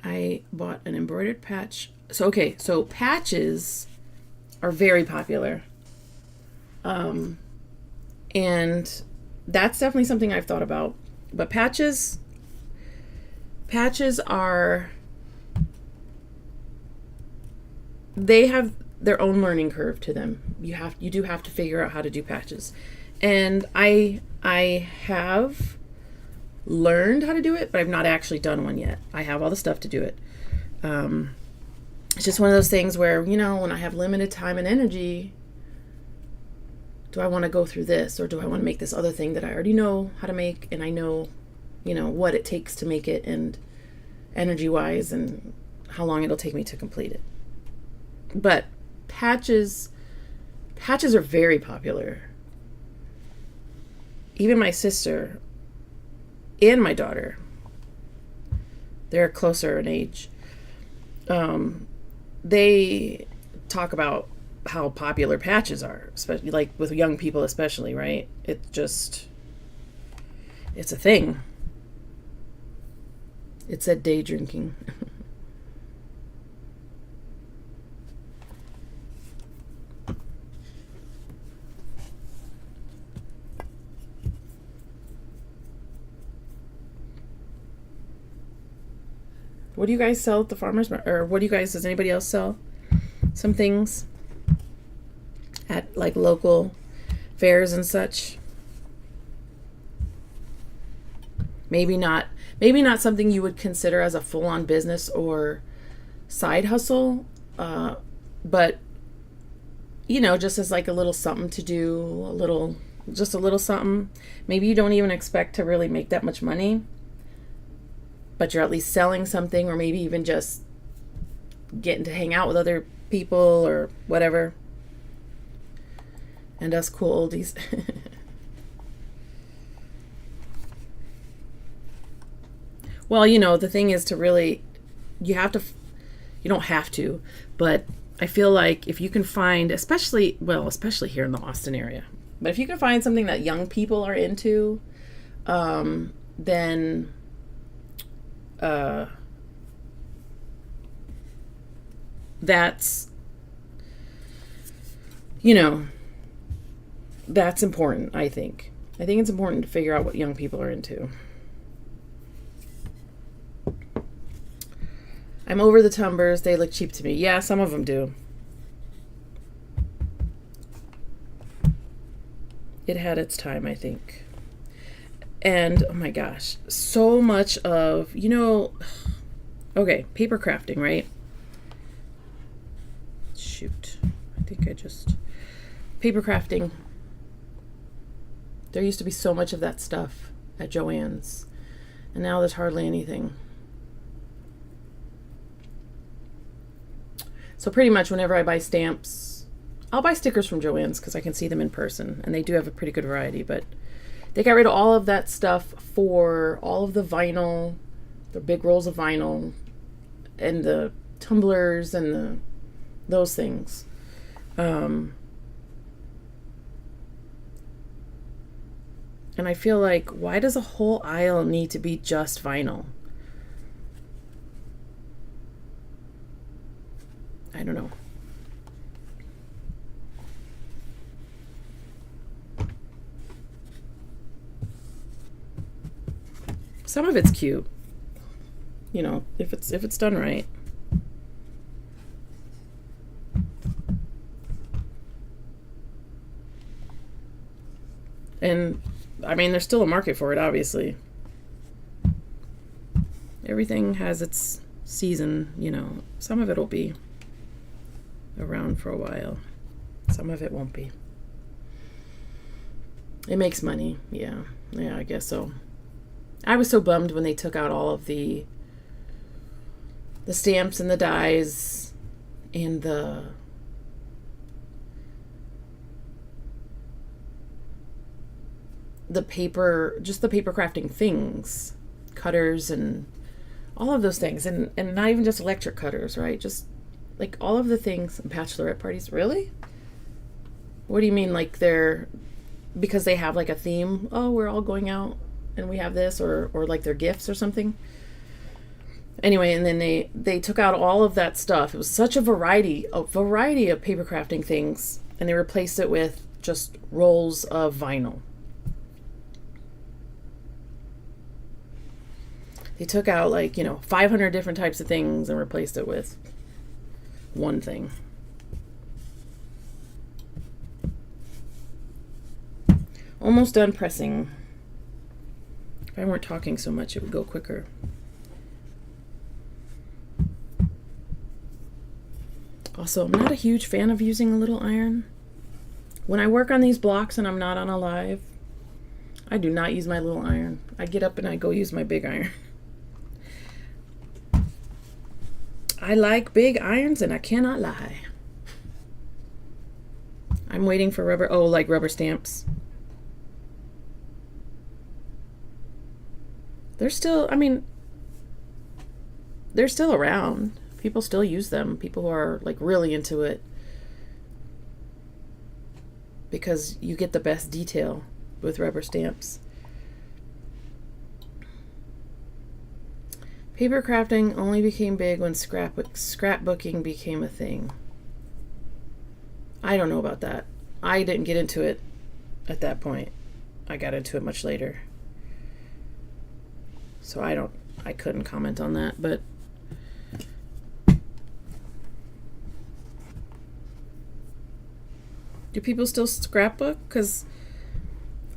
Speaker 1: I bought an embroidered patch. So patches are very popular. And that's definitely something I've thought about. But patches are, they have their own learning curve to them. You do have to figure out how to do patches. And I have learned how to do it, but I've not actually done one yet. I have all the stuff to do it. It's just one of those things where, when I have limited time and energy, do I want to go through this, or do I want to make this other thing that I already know how to make, and I know, what it takes to make it, and energy-wise, and how long it'll take me to complete it. But patches are very popular. Even my sister and my daughter, they're closer in age. They talk about how popular patches are, especially like with young people, especially, right? It's a thing. It said day drinking. What do you guys sell at the farmers market? Or does anybody else sell some things at like local fairs and such? Maybe not something you would consider as a full-on business or side hustle, but just as like a little something to do, just a little something. Maybe you don't even expect to really make that much money, but you're at least selling something, or maybe even just getting to hang out with other people or whatever. And us cool oldies. Well, the thing is to really, you don't have to, but I feel like if you can find, especially here in the Austin area, but if you can find something that young people are into, then that's that's important. I think it's important to figure out what young people are into. I'm over the tumbers. They look cheap to me. Yeah, some of them do. It had its time, I think. And oh my gosh, so much of, okay, paper crafting, right? Shoot. I think paper crafting. There used to be so much of that stuff at Joann's, and now there's hardly anything. So pretty much whenever I buy stamps, I'll buy stickers from Joann's because I can see them in person, and they do have a pretty good variety, but they got rid of all of that stuff for all of the vinyl, the big rolls of vinyl, and the tumblers and those things. And I feel like, why does a whole aisle need to be just vinyl? I don't know. Some of it's cute, you know, if it's done right. And I mean, there's still a market for it, obviously. Everything has its season, you know. Some of it will be around for a while. Some of it won't be. It makes money. Yeah, I guess so. I was so bummed when they took out all of the stamps and the dies and the paper, just the paper crafting things, cutters and all of those things, and not even just electric cutters, right? Just like all of the things. Bachelorette parties, really? What do you mean, like they're, because they have like a theme? Oh, we're all going out and we have this, or like their gifts or something. Anyway, and then they took out all of that stuff. It was such a variety of paper crafting things, and they replaced it with just rolls of vinyl. They took out 500 different types of things and replaced it with one thing. Almost done pressing. If I weren't talking so much, it would go quicker. Also, I'm not a huge fan of using a little iron. When I work on these blocks and I'm not on a live, I do not use my little iron. I get up and I go use my big iron. I like big irons and I cannot lie. I'm waiting for rubber stamps. They're still around. People still use them. People who are really into it, because you get the best detail with rubber stamps. Paper crafting only became big when scrapbooking became a thing. I don't know about that. I didn't get into it at that point. I got into it much later. So I couldn't comment on that, but do people still scrapbook? Because,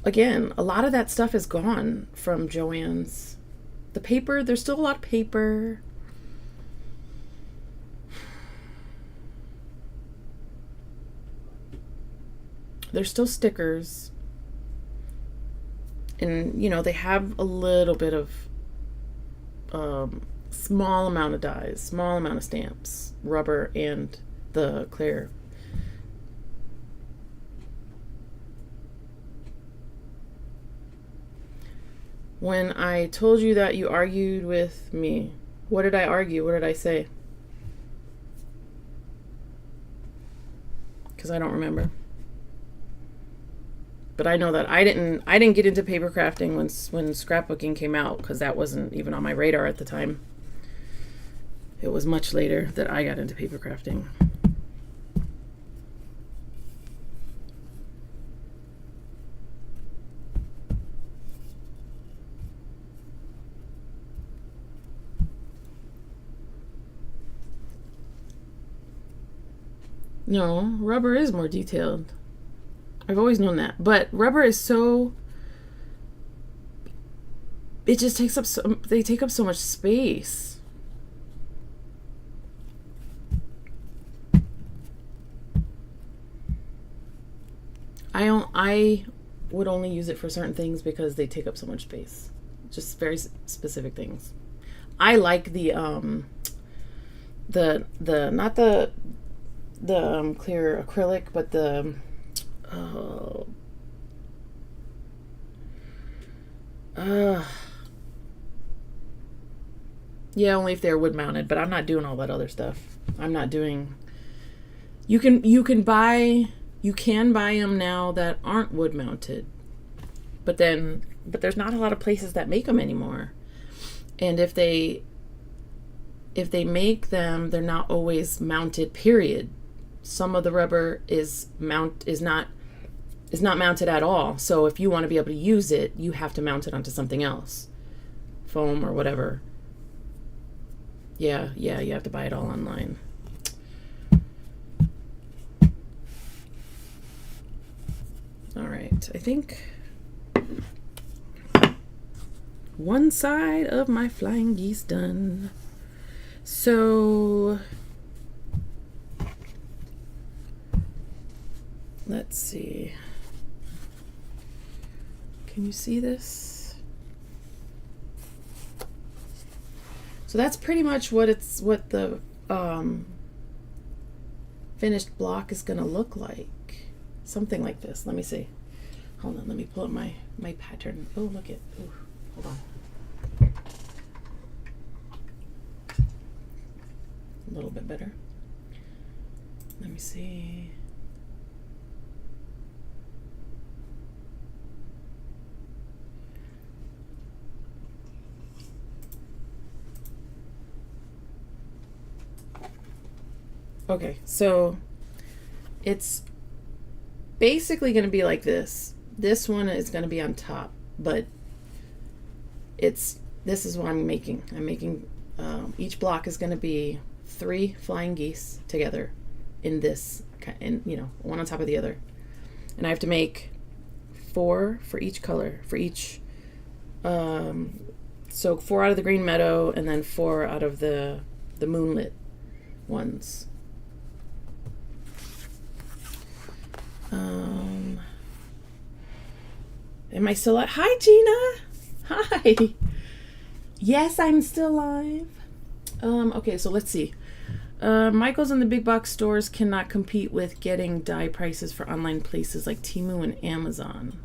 Speaker 1: again, a lot of that stuff is gone from Joann's. The paper, there's still a lot of paper. There's still stickers. And, they have a little bit of small amount of dies, small amount of stamps, rubber, and the clear. When I told you that you argued with me, what did I argue? What did I say? Because I don't remember. But I know that I didn't get into paper crafting when scrapbooking came out, because that wasn't even on my radar at the time. It was much later that I got into paper crafting. No, rubber is more detailed. I've always known that. But rubber is so... It just takes up they take up so much space. I would only use it for certain things because they take up so much space. Just very specific things. I like the not the clear acrylic, but the yeah, only if they're wood mounted, but I'm not doing all that other stuff. I'm not doing, you can buy them now that aren't wood mounted, but there's not a lot of places that make them anymore. And if they make them, they're not always mounted, period. Some of the rubber is not mounted at all. So if you want to be able to use it, you have to mount it onto something else, foam or whatever. Yeah, you have to buy it all online. All right, I think one side of my flying geese done. So let's see. Can you see this? So that's pretty much what the finished block is going to look like. Something like this. Let me see. Hold on, let me pull up my pattern. Oh, look at. Oh, hold on. A little bit better. Let me see. Okay, so it's basically going to be like this. This one is going to be on top, but this is what I'm making. I'm making each block is going to be 3 flying geese together in this, one on top of the other, and I have to make 4 for each color, for each. So 4 out of the green meadow, and then 4 out of the moonlit ones. Am I still live? Hi, Gina. Hi. Yes, I'm still live. Okay, so let's see. Michael's and the big box stores cannot compete with getting dye prices for online places like Temu and Amazon.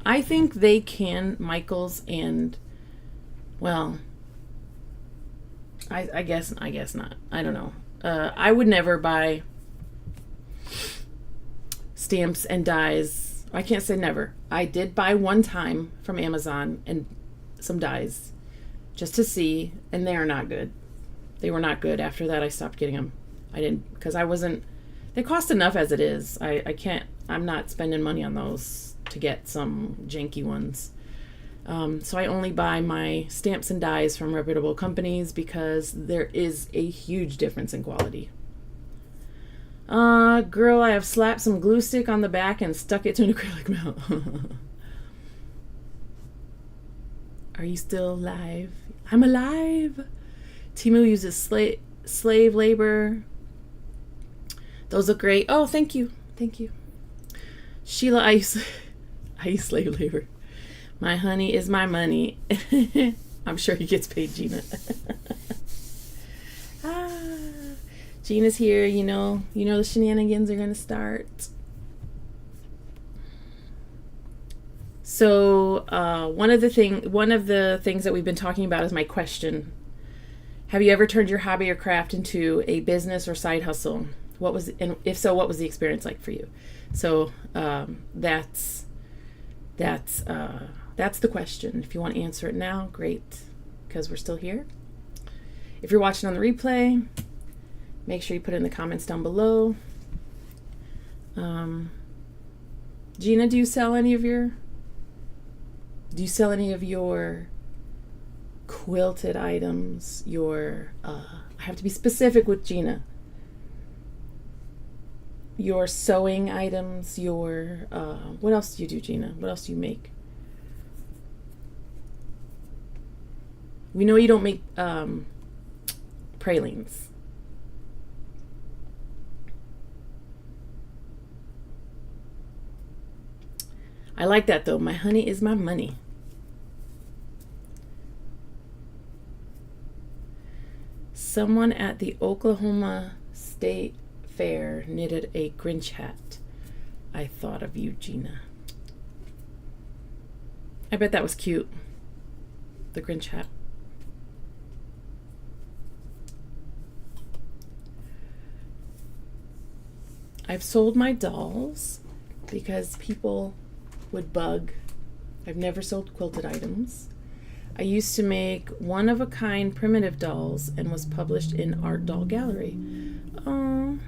Speaker 1: I think they can, Michael's, and well, I guess not. I don't know. I would never buy stamps and dyes. I can't say never. I did buy one time from Amazon and some dyes just to see, and they are not good. They were not good. After that, I stopped getting them. I didn't, because I wasn't, they cost enough as it is. I'm not spending money on those to get some janky ones. So I only buy my stamps and dyes from reputable companies because there is a huge difference in quality. Girl, I have slapped some glue stick on the back and stuck it to an acrylic mount. Are you still alive? I'm alive. Temu uses slave labor. Those look great. Oh, thank you. Thank you. Sheila, I use slave labor. My honey is my money. I'm sure he gets paid, Gina. Gina's here. You know the shenanigans are going to start. So one of the things that we've been talking about is my question. Have you ever turned your hobby or craft into a business or side hustle? And if so, what was the experience like for you? So that's the question. If you want to answer it now, great, because we're still here. If you're watching on the replay, make sure you put it in the comments down below. Gina, do you sell any of your quilted items? I have to be specific with Gina. Your sewing items, what else do you do, Gina? What else do you make? We know you don't make pralines. I like that though. My honey is my money. Someone at the Oklahoma State Fair knitted a Grinch hat. I thought of you, Gina. I bet that was cute. The Grinch hat. I've sold my dolls because people would bug. I've never sold quilted items. I used to make one-of-a-kind primitive dolls and was published in Art Doll Gallery. Oh,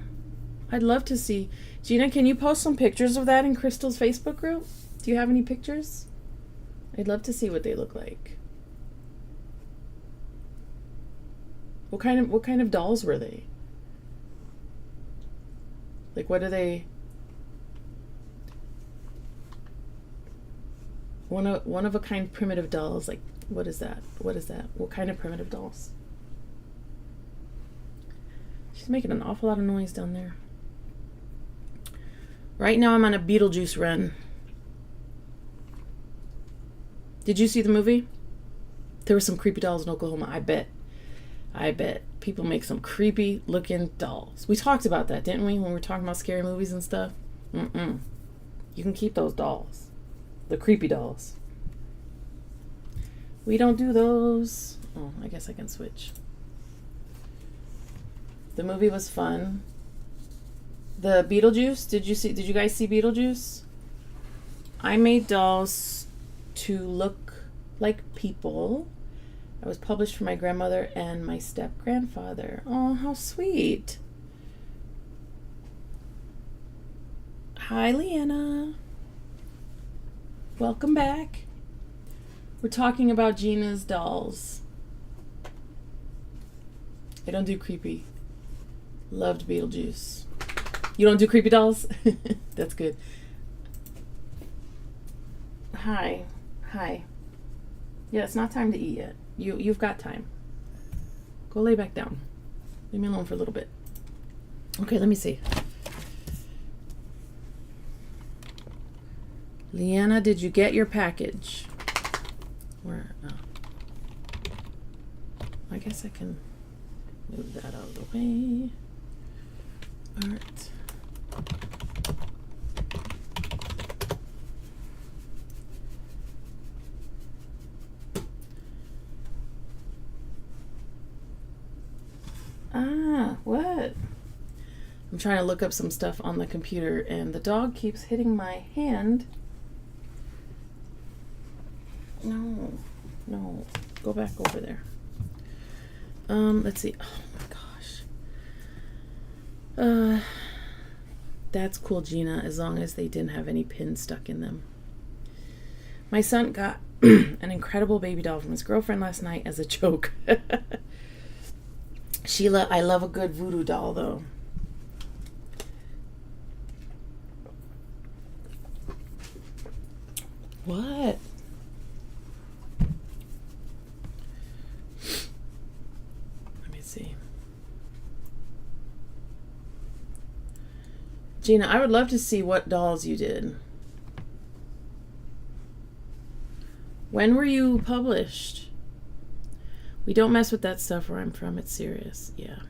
Speaker 1: I'd love to see. Gina, can you post some pictures of that in Crystal's Facebook group? Do you have any pictures? I'd love to see what they look like. What kind of dolls were they? Like, what are they? One of a kind primitive dolls. Like, what is that? What is that? What kind of primitive dolls? She's making an awful lot of noise down there. Right now I'm on a Beetlejuice run. Did you see the movie? There were some creepy dolls in Oklahoma. I bet people make some creepy looking dolls. We talked about that, didn't we? When we were talking about scary movies and stuff. You can keep those dolls. The creepy dolls. We don't do those. Oh, I guess I can switch. The movie was fun. The Beetlejuice, did you guys see Beetlejuice? I made dolls to look like people. I was published for my grandmother and my step-grandfather. Oh, how sweet. Hi, Leanna. Welcome back. We're talking about Gina's dolls. I don't do creepy. Loved Beetlejuice. You don't do creepy dolls? That's good. Hi. Yeah, it's not time to eat yet. You've got time. Go lay back down. Leave me alone for a little bit. Okay, let me see. Leanna, did you get your package? Where? Oh. I guess I can move that out of the way. All right. What? I'm trying to look up some stuff on the computer and the dog keeps hitting my hand. No. Go back over there. Let's see. Oh my gosh. That's cool, Gina, as long as they didn't have any pins stuck in them. My son got an incredible baby doll from his girlfriend last night as a joke. Sheila, I love a good voodoo doll, though. What? Let me see. Gina, I would love to see what dolls you did. When were you published? We don't mess with that stuff where I'm from. It's serious. Yeah.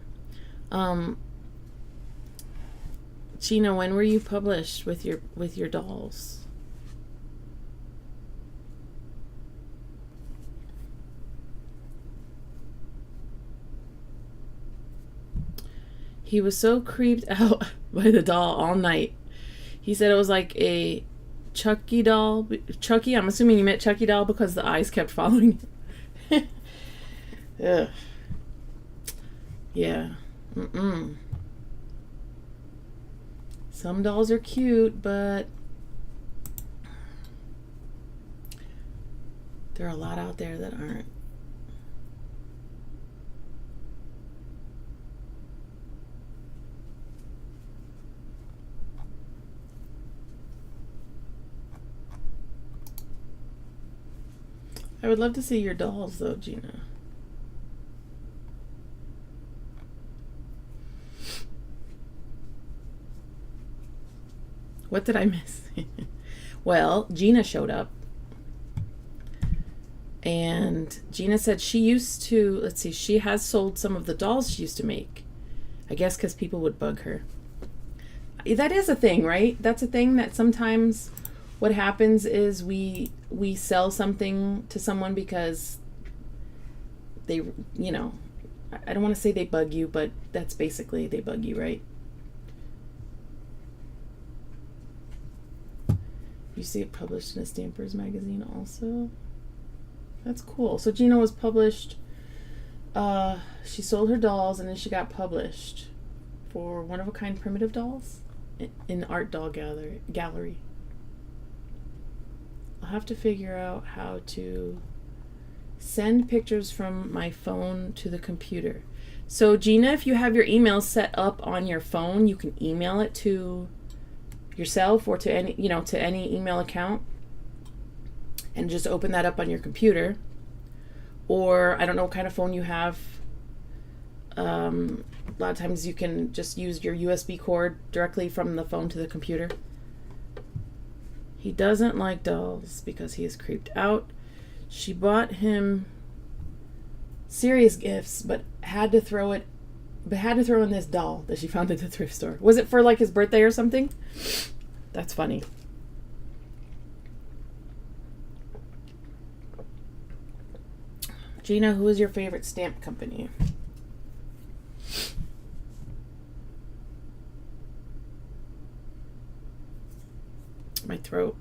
Speaker 1: Gina, when were you published with your dolls? He was so creeped out by the doll all night. He said it was like a Chucky doll. Chucky, I'm assuming you meant Chucky doll because the eyes kept following him. Ugh. Yeah. Some dolls are cute, but there are a lot out there that aren't. I would love to see your dolls, though, Gina. What did I miss? Well, Gina showed up. And Gina said she used to, let's see, she has sold some of the dolls she used to make. I guess because people would bug her. That is a thing, right? That's a thing that sometimes what happens is we sell something to someone because they, you know, I don't want to say they bug you, but that's basically they bug you, right? You see it published in a Stampers magazine also. That's cool. So Gina was published. She sold her dolls and then she got published for One of a Kind Primitive Dolls in Art Doll Gallery. I'll have to figure out how to send pictures from my phone to the computer. So Gina, if you have your email set up on your phone, you can email it to yourself or to any, to any email account and just open that up on your computer. Or I don't know what kind of phone you have. A lot of times you can just use your USB cord directly from the phone to the computer. He doesn't like dolls because he is creeped out. She bought him serious gifts, but had to throw in this doll that she found at the thrift store. Was it for like his birthday or something? That's funny. Gina, who is your favorite stamp company? My throat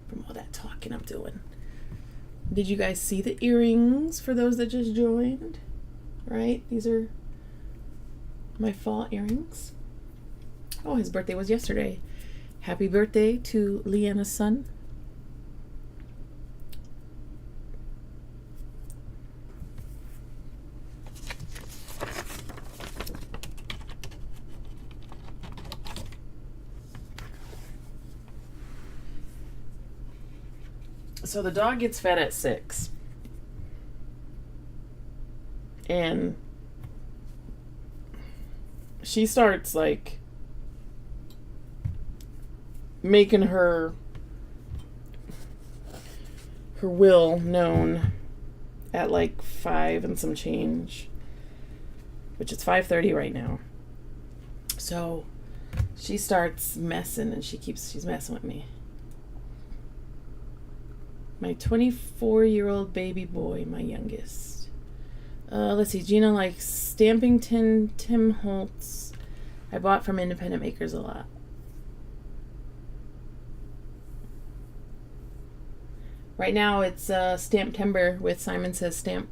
Speaker 1: from all that talking I'm doing. Did you guys see the earrings for those that just joined? Right? These are my fall earrings. Oh, his birthday was yesterday. Happy birthday to Leanna's son. So the dog gets fed at 6. And she starts like making her will known at like 5 and some change, which is 5:30 right now. So she starts messing and she's messing with me. My 24-year-old baby boy, my youngest. Let's see. Gina likes Stamping Tim Holtz. I bought from independent makers a lot. Right now it's Stamptember with Simon Says Stamp.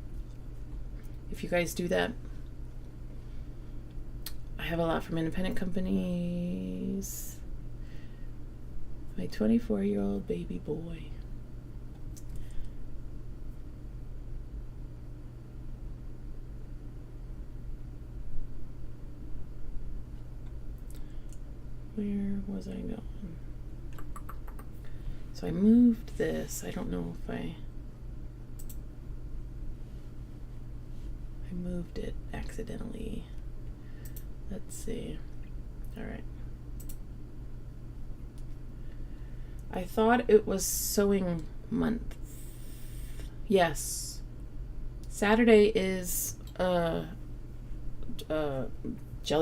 Speaker 1: If you guys do that. I have a lot from independent companies. My 24-year-old baby boy. Where was I going? So I moved this. I don't know if I moved it accidentally. Let's see. All right. I thought it was sewing month. Yes. Saturday is Jelly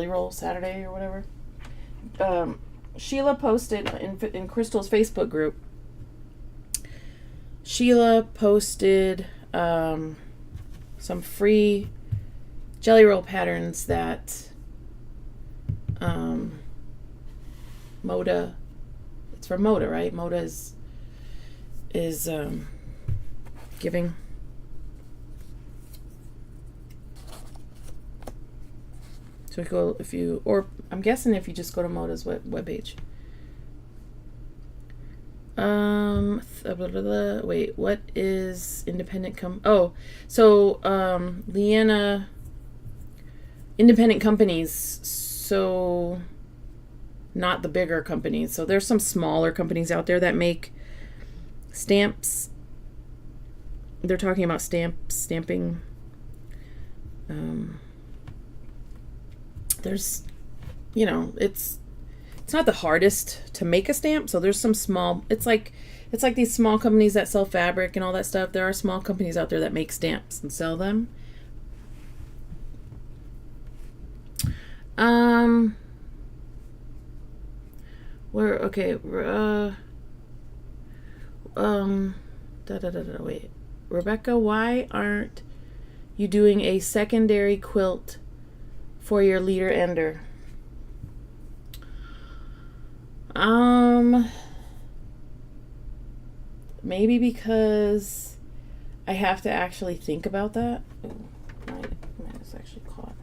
Speaker 1: Roll Saturday or whatever. Sheila posted in Crystal's Facebook group. Sheila posted some free Jelly Roll patterns that Moda. It's from Moda, right? Moda is giving. So I'm guessing if you just go to Moda's webpage. Wait, what is independent Leanna, independent companies, so not the bigger companies. So there's some smaller companies out there that make stamps. They're talking about stamping. There's, it's not the hardest to make a stamp. So there's some small, it's like these small companies that sell fabric and all that stuff. There are small companies out there that make stamps and sell them. Wait, Rebecca, why aren't you doing a secondary quilt for your leader ender? maybe because I have to actually think about that. Ooh, mine is actually caught.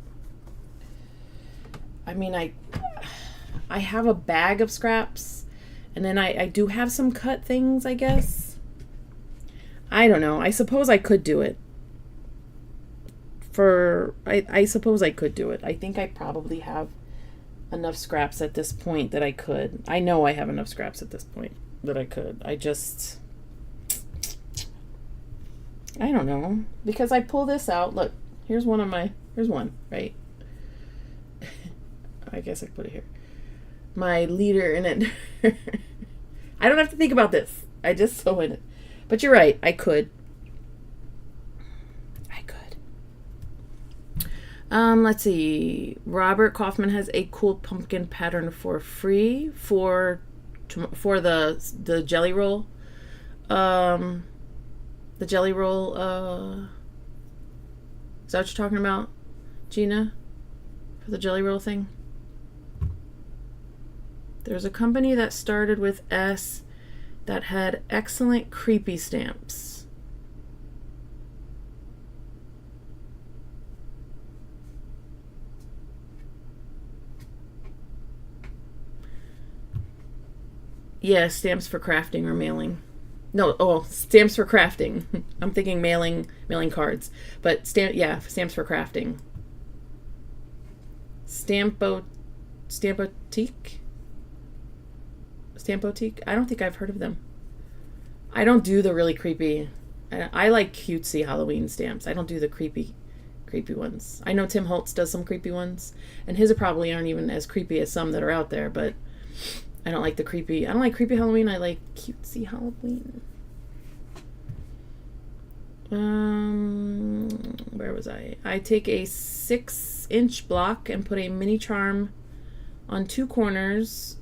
Speaker 1: I mean, I have a bag of scraps, and then I do have some cut things, I guess. I don't know. I suppose I could do it. I suppose I could do it. I think I probably have enough scraps at this point that I could. I know I have enough scraps at this point that I could. I don't know. Because I pull this out. Look, here's one, right? I guess I put it here. My leader in it. I don't have to think about this. I just sew in it. But you're right. I could. Let's see. Robert Kaufman has a cool pumpkin pattern for free for the jelly roll. The jelly roll. Is that what you're talking about, Gina? For the jelly roll thing? There's a company that started with S that had excellent creepy stamps. Yeah, stamps for crafting or mailing. No, stamps for crafting. I'm thinking mailing cards. But stamps for crafting. Stampotique? Stampotique? I don't think I've heard of them. I don't do the really creepy. I like cutesy Halloween stamps. I don't do the creepy ones. I know Tim Holtz does some creepy ones, and his probably aren't even as creepy as some that are out there, but I don't like creepy Halloween. I like cutesy Halloween. Where was I? I take a 6-inch block and put a mini charm on 2 corners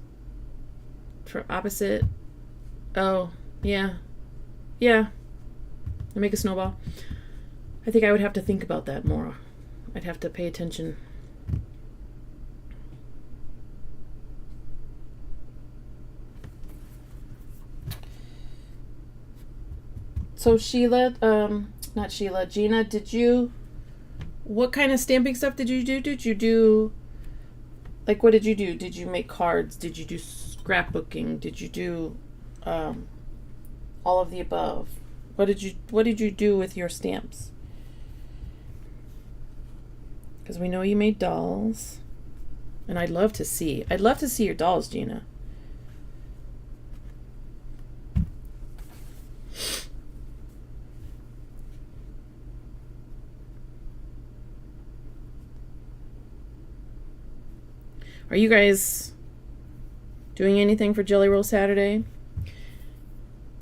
Speaker 1: for opposite. Oh, yeah. I make a snowball. I think I would have to think about that more. I'd have to pay attention. So Gina, what kind of stamping stuff did you do? Did you do, like, what did you do? Did you make cards? Did you do scrapbooking? Did you do all of the above? What did you do with your stamps? Because we know you made dolls, and I'd love to see your dolls, Gina. Are you guys doing anything for Jelly Roll Saturday?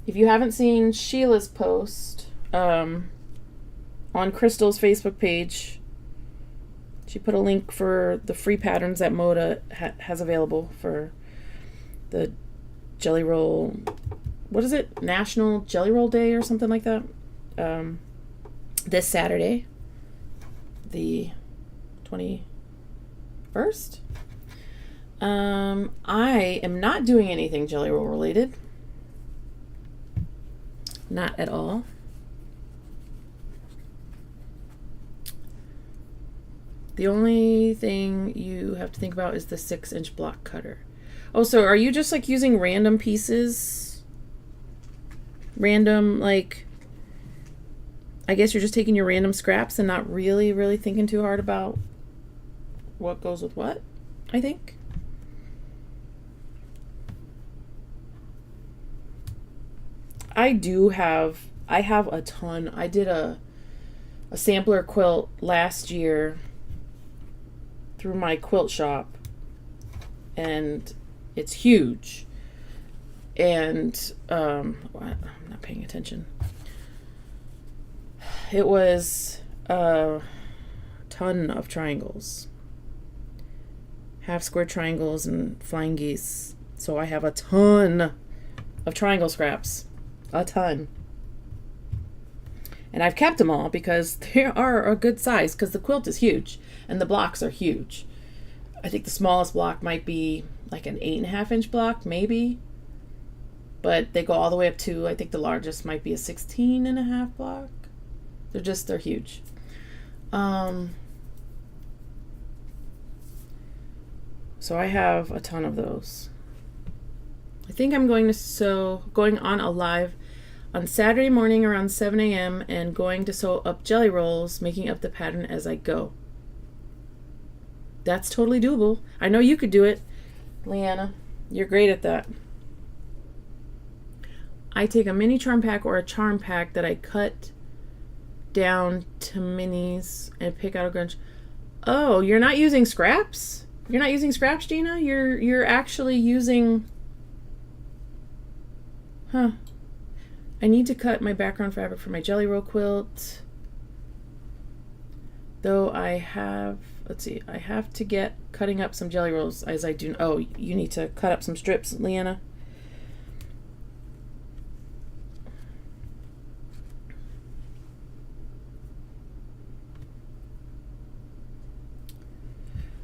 Speaker 1: If you haven't seen Sheila's post on Crystal's Facebook page, she put a link for the free patterns that Moda has available for the Jelly Roll. What is it? National Jelly Roll Day or something like that. This Saturday, the 21st. I am not doing anything Jelly Roll related. Not at all. The only thing you have to think about is the 6-inch block cutter. Oh, so are you just like using random pieces? Random, like, I guess you're just taking your random scraps and not really, really thinking too hard about what goes with what, I think. I have a ton. I did a sampler quilt last year through my quilt shop, and it's huge. And I'm not paying attention. It was a ton of triangles, half square triangles and flying geese. So I have a ton of triangle scraps. A ton. And I've kept them all because they are a good size, because the quilt is huge and the blocks are huge. I think the smallest block might be like an 8.5-inch block, maybe. But they go all the way up to, I think the largest might be a 16 and a half block. They're huge. So I have a ton of those. I think I'm going on a live on Saturday morning around 7 a.m. and going to sew up jelly rolls, making up the pattern as I go. That's totally doable. I know you could do it, Leanna. You're great at that. I take a mini charm pack or a charm pack that I cut down to minis and pick out a bunch. Oh, you're not using scraps? You're not using scraps, Gina? You're actually using... Huh. I need to cut my background fabric for my jelly roll quilt. Though I have... Let's see. I have to get cutting up some jelly rolls as I do... Oh, you need to cut up some strips, Leanna.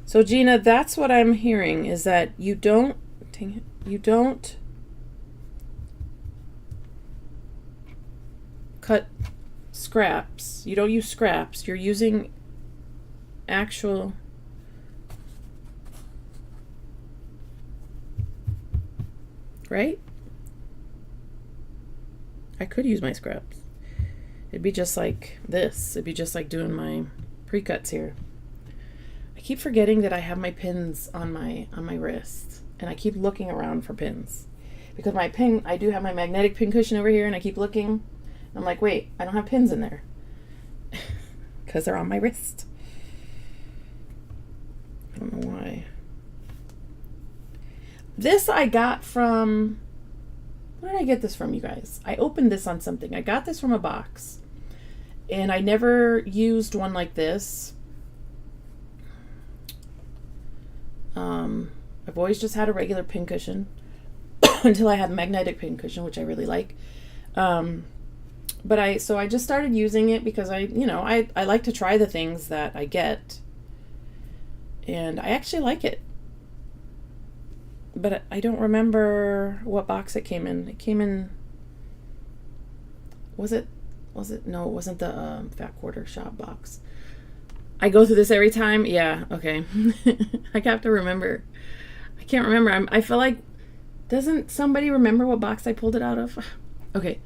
Speaker 1: So Gina, that's what I'm hearing, is that you don't cut scraps. You don't use scraps. You're using actual... Right? I could use my scraps. It'd be just like this. It'd be just like doing my pre-cuts here. I keep forgetting that I have my pins on my wrist, and I keep looking around for pins because I do have my magnetic pin cushion over here, and I keep looking. I'm like, wait, I don't have pins in there because they're on my wrist. I don't know why. This I got from... Where did I get this from, you guys? I opened this on something. I got this from a box, and I never used one like this. I've always just had a regular pin cushion until I had a magnetic pin cushion, which I really like. But I just started using it because I like to try the things that I get, and I actually like it. But I don't remember what box it came in. It came in... Was it? No, it wasn't the Fat Quarter Shop box. I go through this every time. Yeah, okay. I have to remember. I can't remember. I feel like... Doesn't somebody remember what box I pulled it out of? Okay.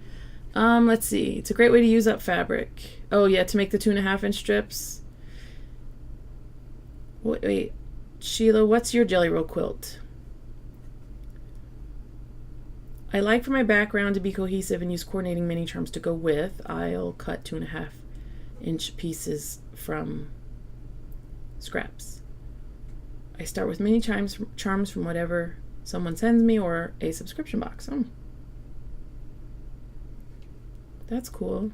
Speaker 1: Let's see. It's a great way to use up fabric. Oh, yeah, to make the 2.5-inch strips. Wait. Sheila, what's your jelly roll quilt? I like for my background to be cohesive and use coordinating mini charms to go with. I'll cut 2.5-inch pieces from scraps. I start with mini charms from whatever someone sends me or a subscription box. Oh. That's cool.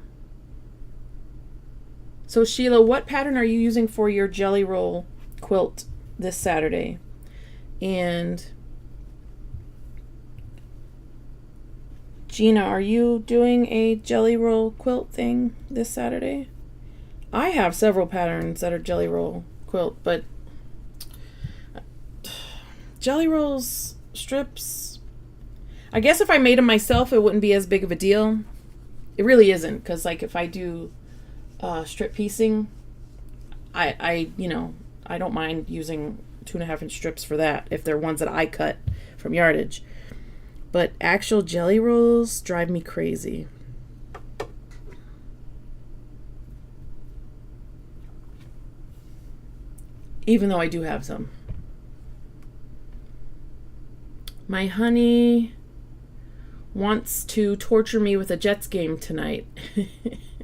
Speaker 1: So Sheila, what pattern are you using for your jelly roll quilt this Saturday? And Gina, are you doing a jelly roll quilt thing this Saturday? I have several patterns that are jelly roll quilt, but jelly rolls, strips, I guess if I made them myself, it wouldn't be as big of a deal. It really isn't, because like if I do strip piecing, I don't mind using 2.5-inch strips for that if they're ones that I cut from yardage. But actual jelly rolls drive me crazy. Even though I do have some. My honey wants to torture me with a Jets game tonight.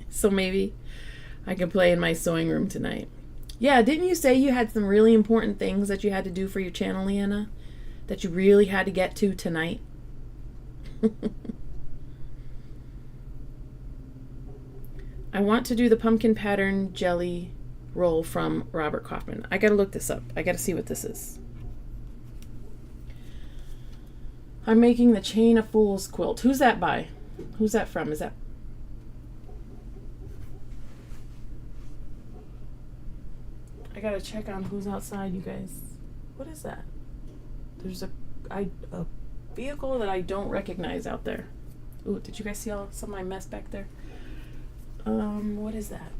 Speaker 1: So maybe I can play in my sewing room tonight. Yeah, didn't you say you had some really important things that you had to do for your channel, Leanna? That you really had to get to tonight? I want to do the pumpkin pattern jelly roll from Robert Kaufman. I gotta look this up. I gotta see what this is. I'm making the Chain of Fools quilt. Who's that by? Who's that from? Is that... I gotta check on who's outside, you guys. What is that? There's a vehicle that I don't recognize out there. Ooh, did you guys see some of my mess back there? What is that?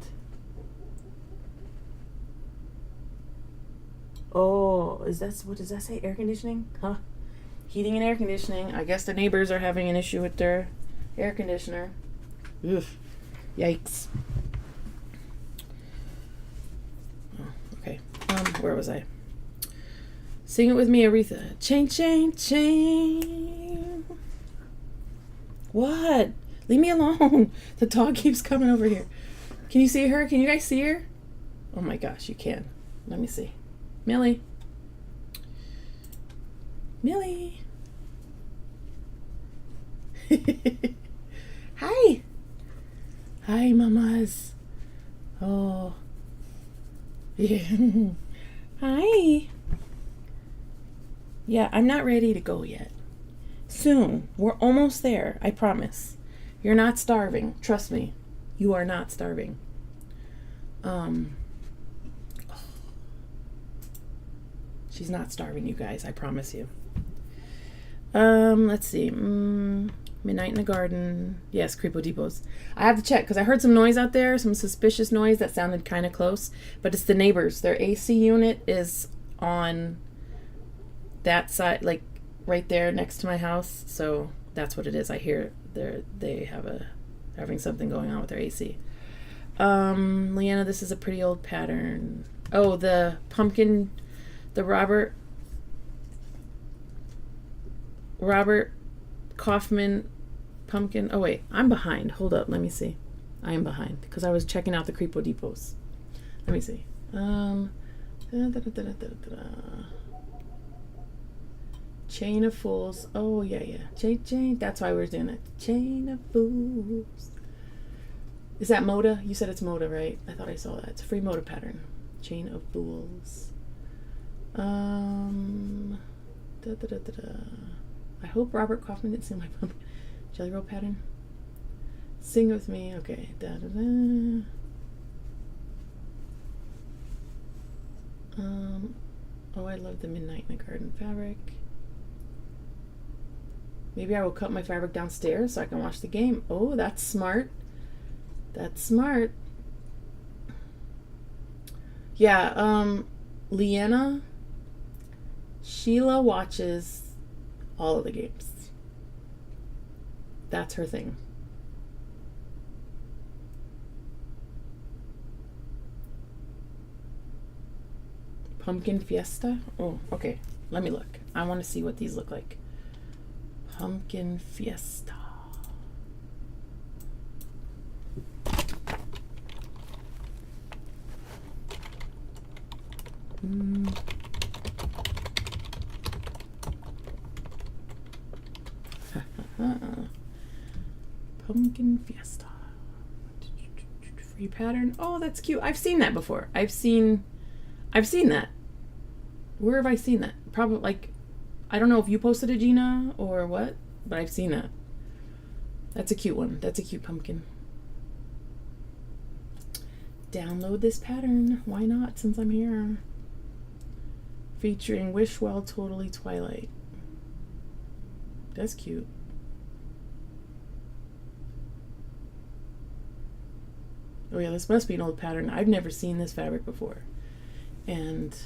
Speaker 1: Oh, what does that say? Air conditioning? Huh? Heating and air conditioning. I guess the neighbors are having an issue with their air conditioner. Ugh. Yikes. Oh, okay. Where was I? Sing it with me, Aretha. Chain, chain, chain. What? Leave me alone. The dog keeps coming over here. Can you see her? Can you guys see her? Oh my gosh, you can. Let me see. Millie. Millie. Hi. Hi, mamas. Oh. Yeah. Hi. Yeah, I'm not ready to go yet. Soon. We're almost there. I promise. You're not starving. Trust me. You are not starving. She's not starving, you guys. I promise you. Let's see. Midnight in the Garden. Yes, Creepo Depots. I have to check because I heard some noise out there, some suspicious noise that sounded kind of close, but it's the neighbors. Their AC unit is on that side, like right there next to my house. So that's what it is. I hear they have having something going on with their AC. Leanna, this is a pretty old pattern. Oh, the pumpkin, the Robert Kaufman pumpkin. Oh wait, I'm behind. Hold up, let me see. I am behind because I was checking out the Creepo Depots. Let me see. Chain of Fools. Oh yeah. Chain. That's why we're doing it. Chain of Fools. Is that Moda? You said it's Moda, right? I thought I saw that. It's a free Moda pattern. Chain of Fools. I hope Robert Kaufman didn't sing my pumpkin. Jelly Roll pattern. Sing with me. Okay. Oh, I love the Midnight in the Garden fabric. Maybe I will cut my fabric downstairs so I can watch the game. Oh, that's smart. That's smart. Yeah, Leanna, Sheila watches all of the games. That's her thing. Pumpkin Fiesta? Oh, okay. Let me look. I want to see what these look like. Pumpkin Fiesta. Pumpkin Fiesta. Free pattern. Oh, that's cute. I've seen that before. I've seen that. Where have I seen that? Probably like, I don't know if you posted it, Gina, or what, but I've seen that. That's a cute one. That's a cute pumpkin. Download this pattern. Why not, since I'm here? Featuring Wish Well Totally Twilight. That's cute. Oh yeah, this must be an old pattern. I've never seen this fabric before. And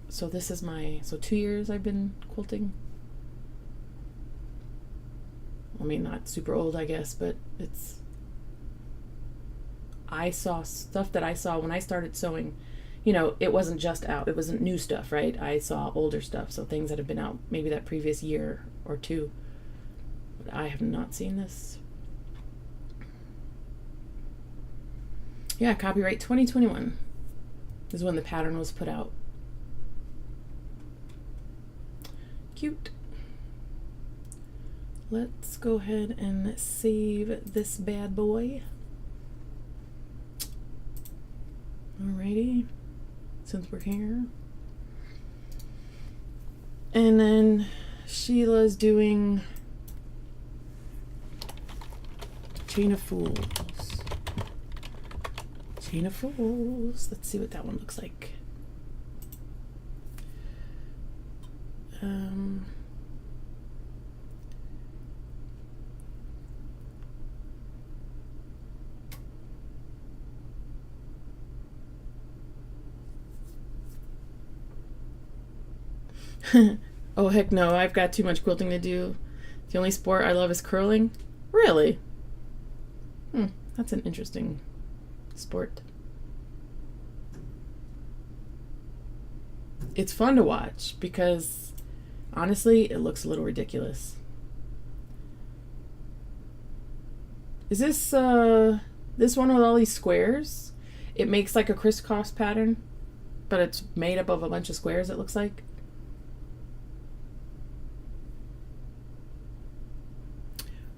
Speaker 1: so this is 2 years I've been quilting. I mean, not super old, I guess, but I saw stuff that I saw when I started sewing. You know, it wasn't just out. It wasn't new stuff, right? I saw older stuff, so things that have been out maybe that previous year or two. But I have not seen this. Yeah, copyright 2021 is when the pattern was put out. Cute. Let's go ahead and save this bad boy. Alrighty, since we're here. And then Sheila's doing Chain of Fools. Chain of Fools. Let's see what that one looks like. Oh, heck no. I've got too much quilting to do. The only sport I love is curling. Really? That's an interesting sport. It's fun to watch because, honestly, it looks a little ridiculous. Is this one with all these squares? It makes like a crisscross pattern, but it's made up of a bunch of squares, it looks like.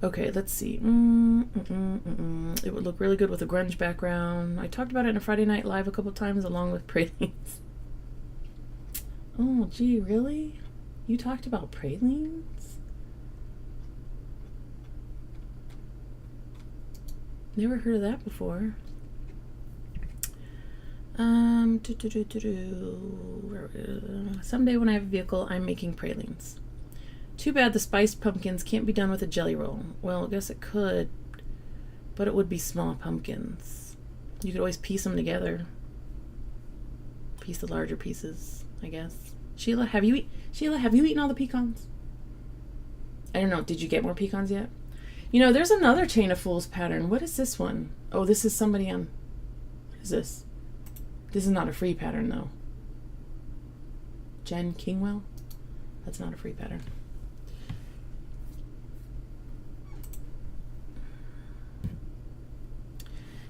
Speaker 1: Okay, let's see. It would look really good with a grunge background. I talked about it in a Friday Night Live a couple times along with pralines. Oh, gee, really? You talked about pralines? Never heard of that before. Someday when I have a vehicle, I'm making pralines. Too bad the spiced pumpkins can't be done with a jelly roll. Well, I guess it could, but it would be small pumpkins. You could always piece them together. Piece the larger pieces, I guess. Sheila, have you eaten all the pecans? I don't know. Did you get more pecans yet? You know, there's another Chain of Fools pattern. What is this one? Oh, this is somebody on... What is this? This is not a free pattern, though. Jen Kingwell? That's not a free pattern.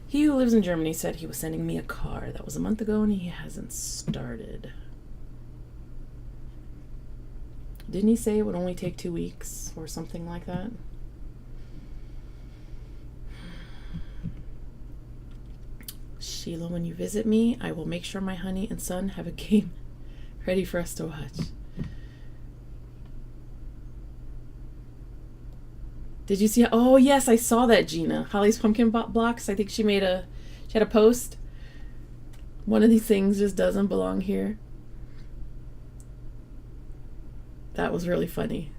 Speaker 1: He who lives in Germany said he was sending me a car. That was a month ago, and he hasn't started. Didn't he say it would only take 2 weeks or something like that? Sheila, when you visit me, I will make sure my honey and son have a game ready for us to watch. Did you see? Oh, yes, I saw that, Gina. Holly's Pumpkin Blocks. I think she had a post. One of these things just doesn't belong here. That was really funny.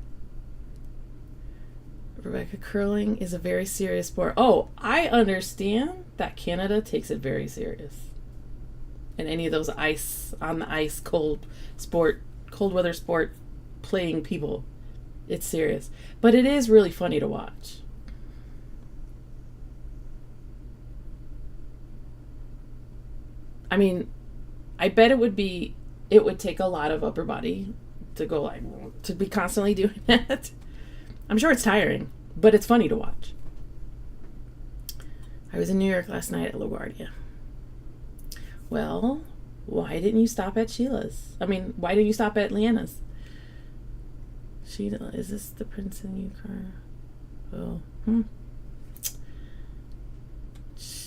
Speaker 1: Rebecca, curling is a very serious sport. Oh, I understand that Canada takes it very serious. And any of those on the ice, cold weather sport playing people, it's serious. But it is really funny to watch. I mean, I bet it would take a lot of upper body to be constantly doing that. I'm sure it's tiring, but it's funny to watch. I was in New York last night at LaGuardia. Well, why didn't you stop at Sheila's? I mean, why didn't you stop at Leanna's? Sheila, is this the Prince in You car? Oh,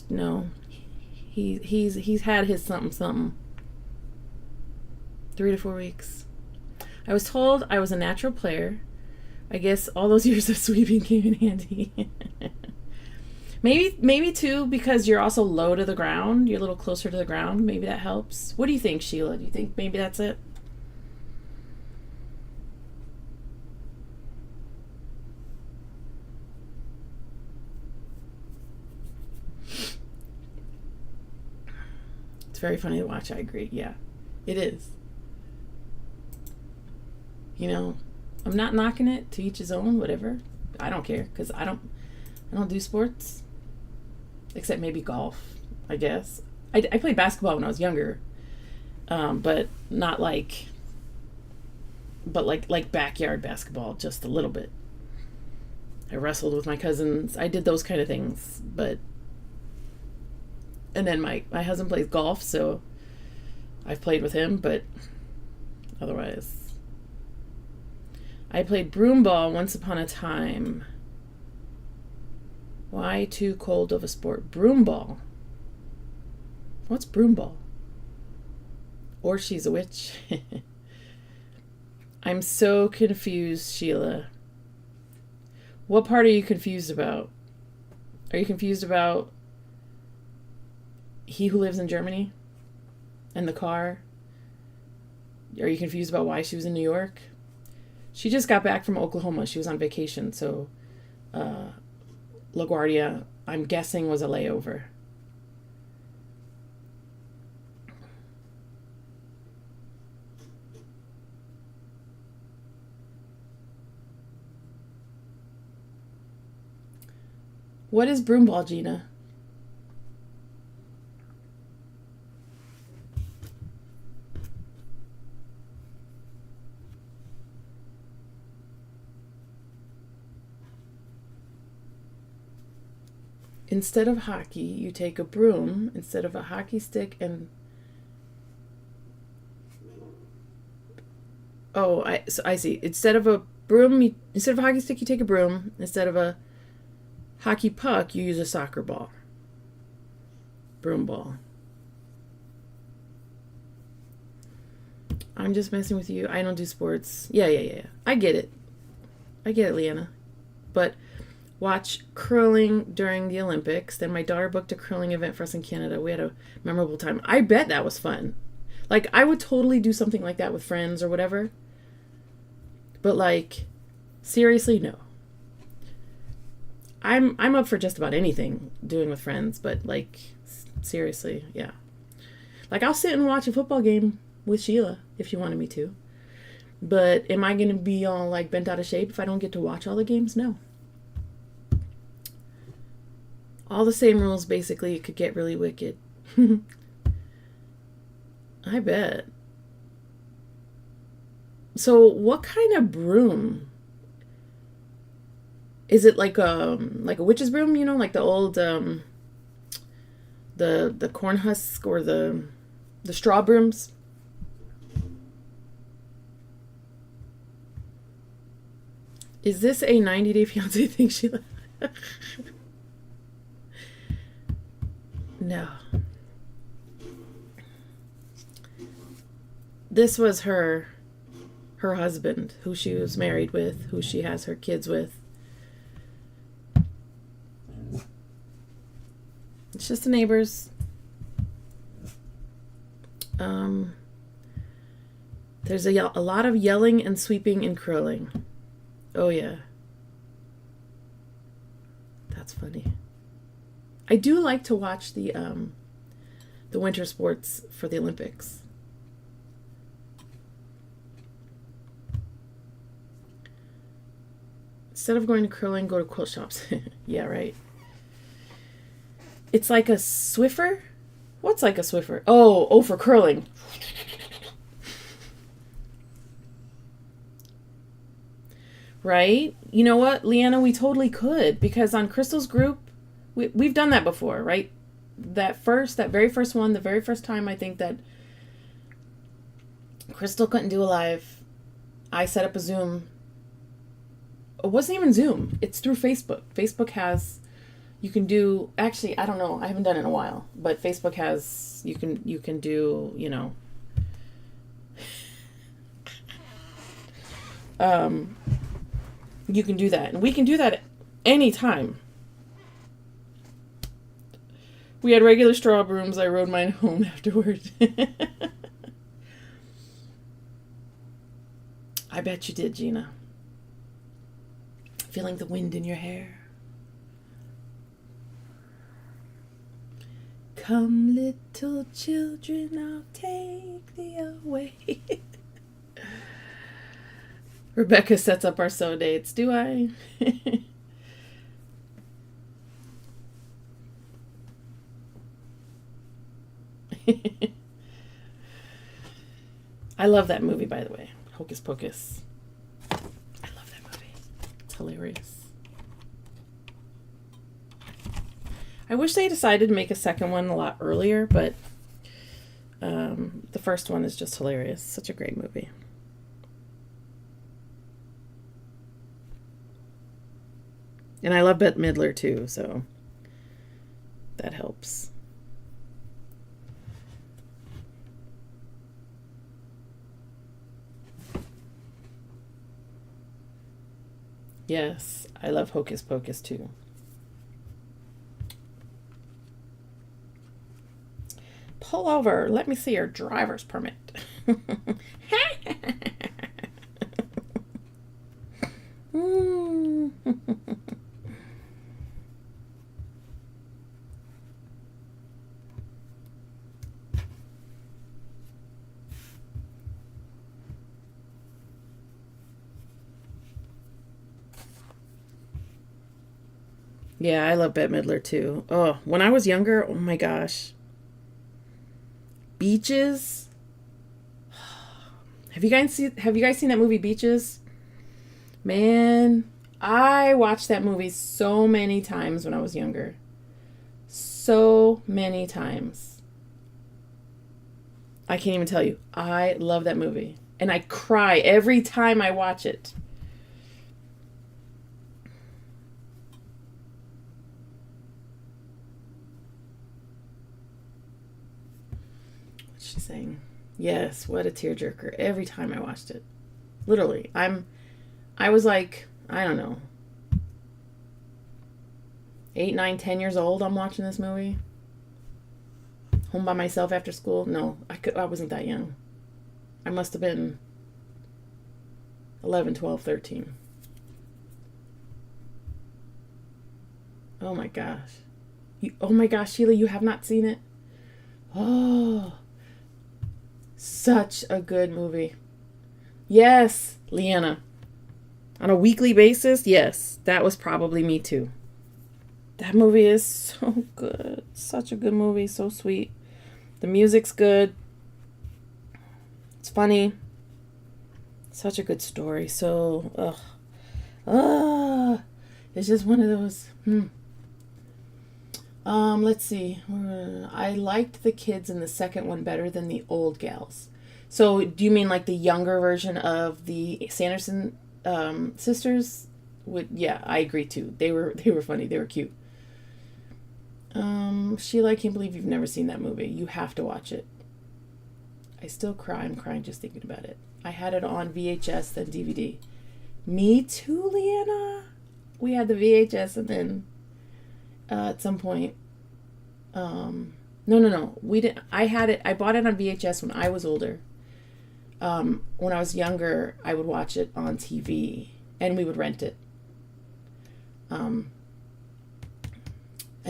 Speaker 1: No, he's had his something. 3 to 4 weeks. I was told I was a natural player. I guess all those years of sweeping came in handy. Maybe too, because you're also low to the ground. You're a little closer to the ground. Maybe that helps. What do you think, Sheila? Do you think maybe that's it? It's very funny to watch. I agree. Yeah, it is. You know, I'm not knocking it, to each his own, whatever. I don't care, because I don't do sports. Except maybe golf, I guess. I played basketball when I was younger. But not like backyard basketball, just a little bit. I wrestled with my cousins. I did those kind of things, and then my husband plays golf, so I've played with him, but otherwise. I played broomball once upon a time. Why too cold of a sport? Broomball. What's broomball? Or she's a witch. I'm so confused, Sheila. What part are you confused about? Are you confused about he who lives in Germany and the car? Are you confused about why she was in New York? She just got back from Oklahoma. She was on vacation, so LaGuardia, I'm guessing, was a layover. What is broomball, Gina? Instead of hockey, you take a broom instead of a hockey stick and... Oh, I see. Instead of a broom, instead of a hockey stick, you take a broom. Instead of a hockey puck, you use a soccer ball. Broom ball. I'm just messing with you. I don't do sports. Yeah. I get it, Leanna. But watch curling during the Olympics. Then my daughter booked a curling event for us in Canada. We had a memorable time. I bet that was fun. Like, I would totally do something like that with friends or whatever. But, like, seriously, no. I'm up for just about anything doing with friends, but, like, seriously, yeah. Like, I'll sit and watch a football game with Sheila if she wanted me to. But am I going to be all, like, bent out of shape if I don't get to watch all the games? No. All the same rules, basically. It could get really wicked. I bet. So what kind of broom? Is it like a witch's broom, you know, like the old the corn husk or the straw brooms? Is this a 90 Day Fiancé thing, Sheila? No. This was her husband, who she was married with, who she has her kids with. It's just the neighbors. There's a lot of yelling and sweeping and curling. Oh yeah. That's funny. I do like to watch the winter sports for the Olympics. Instead of going to curling, go to quilt shops. Yeah, right. It's like a Swiffer? What's like a Swiffer? Oh, for curling. Right? You know what, Leanna, we totally could, because on Crystal's group, we've done that before, right? That very first one, the very first time I think that Crystal couldn't do a live, I set up a Zoom. It wasn't even Zoom. It's through Facebook. Facebook has, you can do, actually, I don't know. I haven't done it in a while, but Facebook has, you can do, you know, you can do that. And we can do that anytime. We had regular straw brooms. I rode mine home afterward. I bet you did, Gina. Feeling the wind in your hair. Come, little children, I'll take thee away. Rebecca sets up our sew dates. Do I? I love that movie, by the way. Hocus Pocus. I love that movie. It's hilarious. I wish they decided to make a second one a lot earlier, but the first one is just hilarious. Such a great movie. And I love Bette Midler too, so that helps. Yes, I love Hocus Pocus too. Pull over. Let me see your driver's permit. Yeah, I love Bette Midler too. Oh, when I was younger, oh my gosh. Beaches. Have you guys seen that movie Beaches? Man, I watched that movie so many times when I was younger. So many times. I can't even tell you. I love that movie. And I cry every time I watch it. What's she saying? Yes, what a tearjerker. Every time I watched it. Literally. I was like, I don't know, 8, 9, 10 years old. I'm watching this movie. Home by myself after school. No, I wasn't that young. I must have been 11, 12, 13. Oh my gosh. Oh my gosh, Sheila, you have not seen it? Oh, such a good movie. Yes, Leanna. On a weekly basis, yes, that was probably me too. That movie is so good. Such a good movie, so sweet. The music's good. It's funny. Such a good story. So, it's just one of those. Let's see. I liked the kids in the second one better than the old gals. So, do you mean like the younger version of the Sanderson sisters? Yeah, I agree too. They were funny. They were cute. Sheila, I can't believe you've never seen that movie. You have to watch it. I still cry. I'm crying just thinking about it. I had it on VHS, then DVD. Me too, Leanna. We had the VHS, and then at some point, no. We didn't. I had it. I bought it on VHS when I was older. When I was younger, I would watch it on TV, and we would rent it. And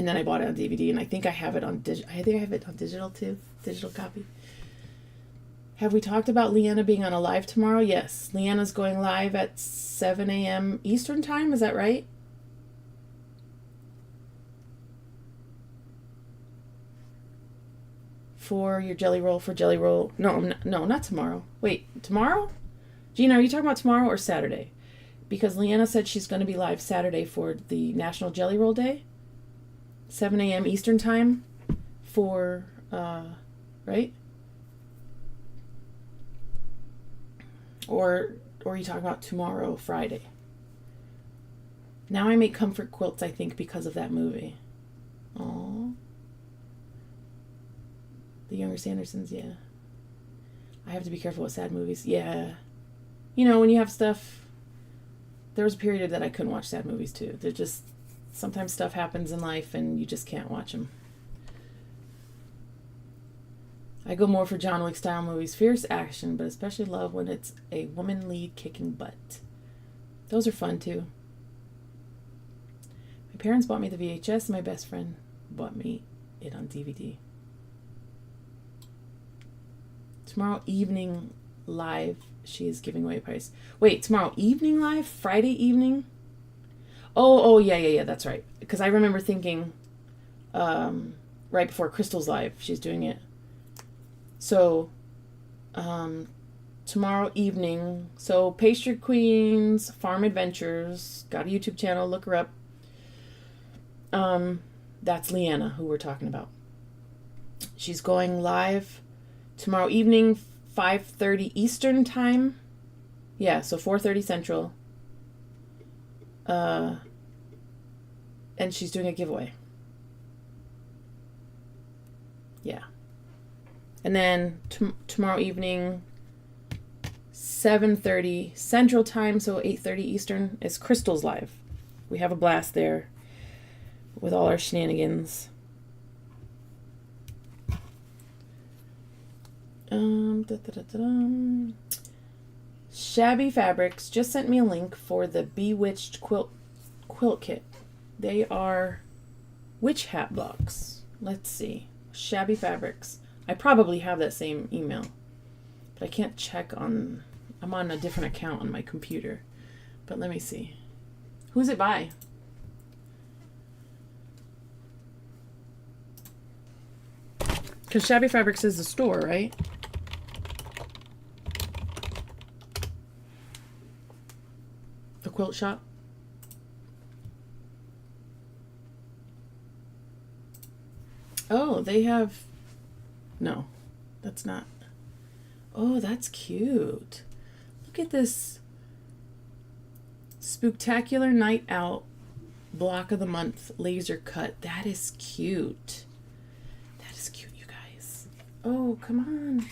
Speaker 1: then I bought it on DVD, and I think I have it on digital too, digital copy. Have we talked about Leanna being on a live tomorrow? Yes, Leanna's going live at 7 a.m. Eastern time. Is that right? For Jelly Roll. No, not tomorrow. Wait, tomorrow? Gina, are you talking about tomorrow or Saturday? Because Leanna said she's going to be live Saturday for the National Jelly Roll Day. 7 a.m. Eastern time for, right? Or are you talking about tomorrow, Friday? Now I make comfort quilts, I think, because of that movie. Aww. The younger Sandersons, yeah. I have to be careful with sad movies. Yeah. You know, when you have stuff... There was a period that I couldn't watch sad movies, too. They're just... Sometimes stuff happens in life and you just can't watch them. I go more for John Wick style movies. Fierce action, but especially love when it's a woman lead kicking butt. Those are fun, too. My parents bought me the VHS. My best friend bought me it on DVD. Tomorrow evening live, she is giving away a prize. Wait, tomorrow evening live? Friday evening? Oh, yeah, that's right. Because I remember thinking right before Crystal's live, she's doing it. So, tomorrow evening, so Pastry Queens, Farm Adventures, got a YouTube channel, look her up. That's Leanna, who we're talking about. She's going live tomorrow evening, 5:30 Eastern time. Yeah, so 4:30 Central. And she's doing a giveaway. Yeah. And then tomorrow evening, 7:30 Central Time, so 8:30 Eastern, is Crystal's live. We have a blast there with all our shenanigans. Shabby Fabrics just sent me a link for the Bewitched quilt kit. They are witch hat blocks. Let's see. Shabby Fabrics. I probably have that same email, but I can't check on... I'm on a different account on my computer. But let me see. Who's it by? because Shabby Fabrics is the store, right? The quilt shop. Oh, they have... No, that's not... Oh, that's cute. Look at this Spooktacular Night Out block of the month laser cut. That is cute. That is cute, you guys. Oh, come on.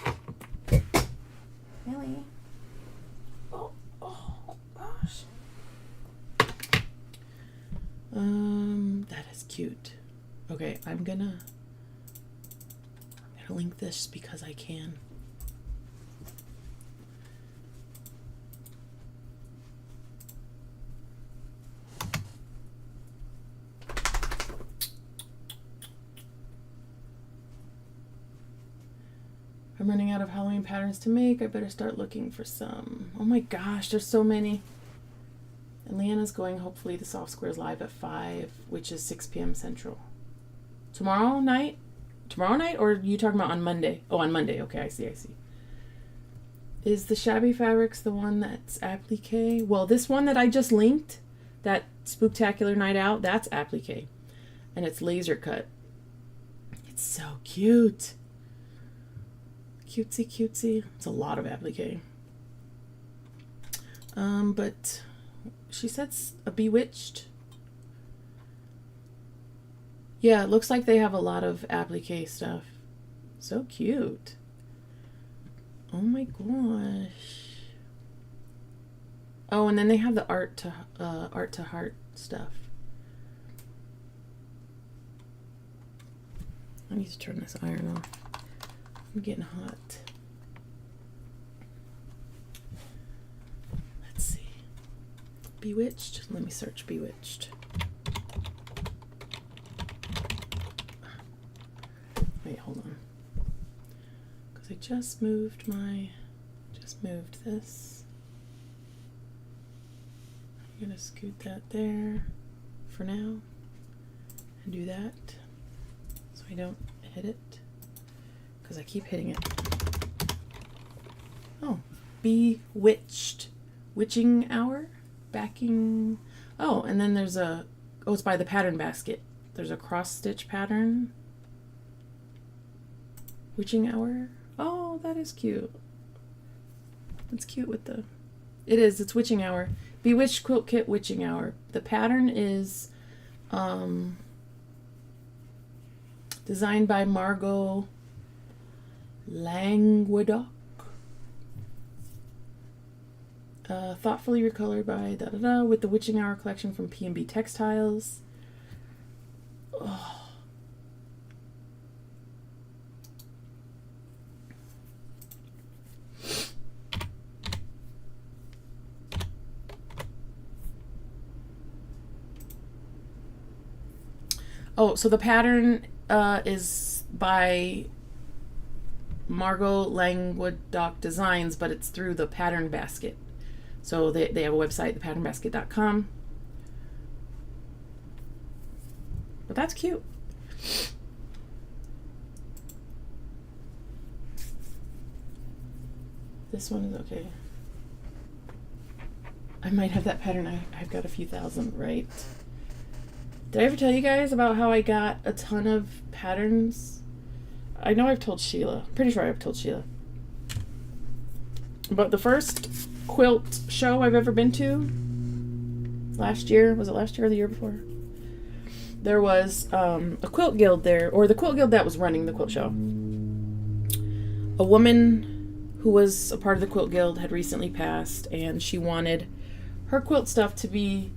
Speaker 1: Really? Oh, gosh. That is cute. Okay, I'm gonna link this because I can. I'm running out of Halloween patterns to make. I better start looking for some. Oh my gosh, there's so many. And Leanna's going hopefully to Soft Squares Live at 5, which is 6 p.m. Central. Tomorrow night? Tomorrow night, or are you talking about on Monday? Oh, on Monday. Okay, I see. Is the Shabby Fabrics the one that's applique? Well, this one that I just linked, that Spooktacular Night Out, that's applique. And it's laser cut. It's so cute. Cutesy. It's a lot of applique. But she said a Bewitched. Yeah, it looks like they have a lot of applique stuff. So cute. Oh my gosh. Oh, and then they have the art to heart stuff. I need to turn this iron off. I'm getting hot. Let's see. Bewitched. Let me search Bewitched. Wait, hold on. Because I just moved this. I'm gonna scoot that there for now and do that so I don't hit it, because I keep hitting it. Oh, Bewitched. Witching Hour? Backing. Oh, and then there's a, oh, it's by the pattern basket. There's a cross stitch pattern. Witching Hour. Oh, that is cute. It's cute with the, it's Witching Hour. Bewitched Quilt Kit Witching Hour. The pattern is designed by Margot Languedoc. Thoughtfully recolored by with the Witching Hour collection from P&B Textiles. Oh. Oh, so the pattern is by Margot Languedoc Designs, but it's through the pattern basket. So they have a website, thepatternbasket.com. But that's cute. This one is okay. I might have that pattern. I've got a few thousand, right? Did I ever tell you guys about how I got a ton of patterns? I know I've told Sheila. Pretty sure I've told Sheila. But the first quilt show I've ever been to, last year, was it last year or the year before? There was a quilt guild there, or the quilt guild that was running the quilt show. A woman who was a part of the quilt guild had recently passed, and she wanted her quilt stuff to be,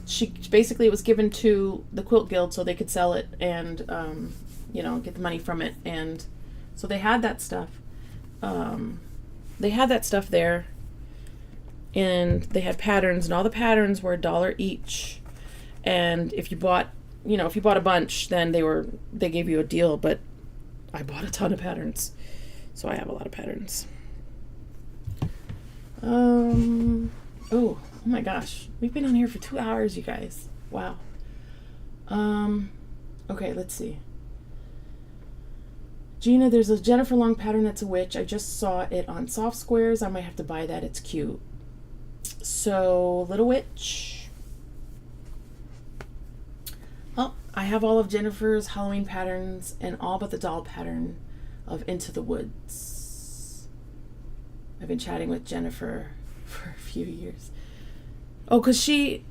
Speaker 1: she basically, it was given to the quilt guild so they could sell it and, you know, get the money from it. And so they had that stuff. They had that stuff there, and they had patterns, and all the patterns were $1 each. And if you bought, you know, if you bought a bunch, then they gave you a deal. But I bought a ton of patterns, so I have a lot of patterns. Oh my gosh, we've been on here for 2 hours, you guys. Wow. Okay, let's see. Gina, there's a Jennifer Long pattern that's a witch. I just saw it on Soft Squares. I might have to buy that. It's cute. So, Little Witch. Oh, I have all of Jennifer's Halloween patterns and all but the doll pattern of Into the Woods. I've been chatting with Jennifer for a few years. Oh, because she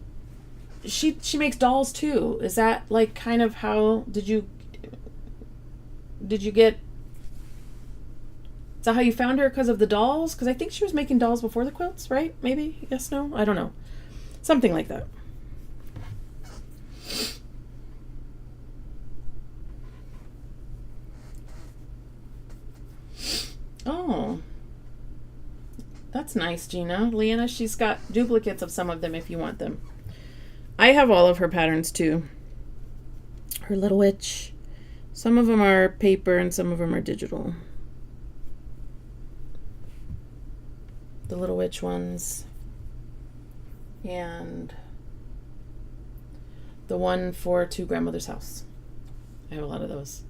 Speaker 1: makes dolls too. Is that like kind of how did you get? Is that how you found her, because of the dolls? Because I think she was making dolls before the quilts, right? Maybe? Yes, no? I don't know. Something like that. Oh. That's nice, Gina. Leanna, she's got duplicates of some of them if you want them. I have all of her patterns too. Her Little Witch. Some of them are paper and some of them are digital. The Little Witch ones. And the one for To Grandmother's House. I have a lot of those.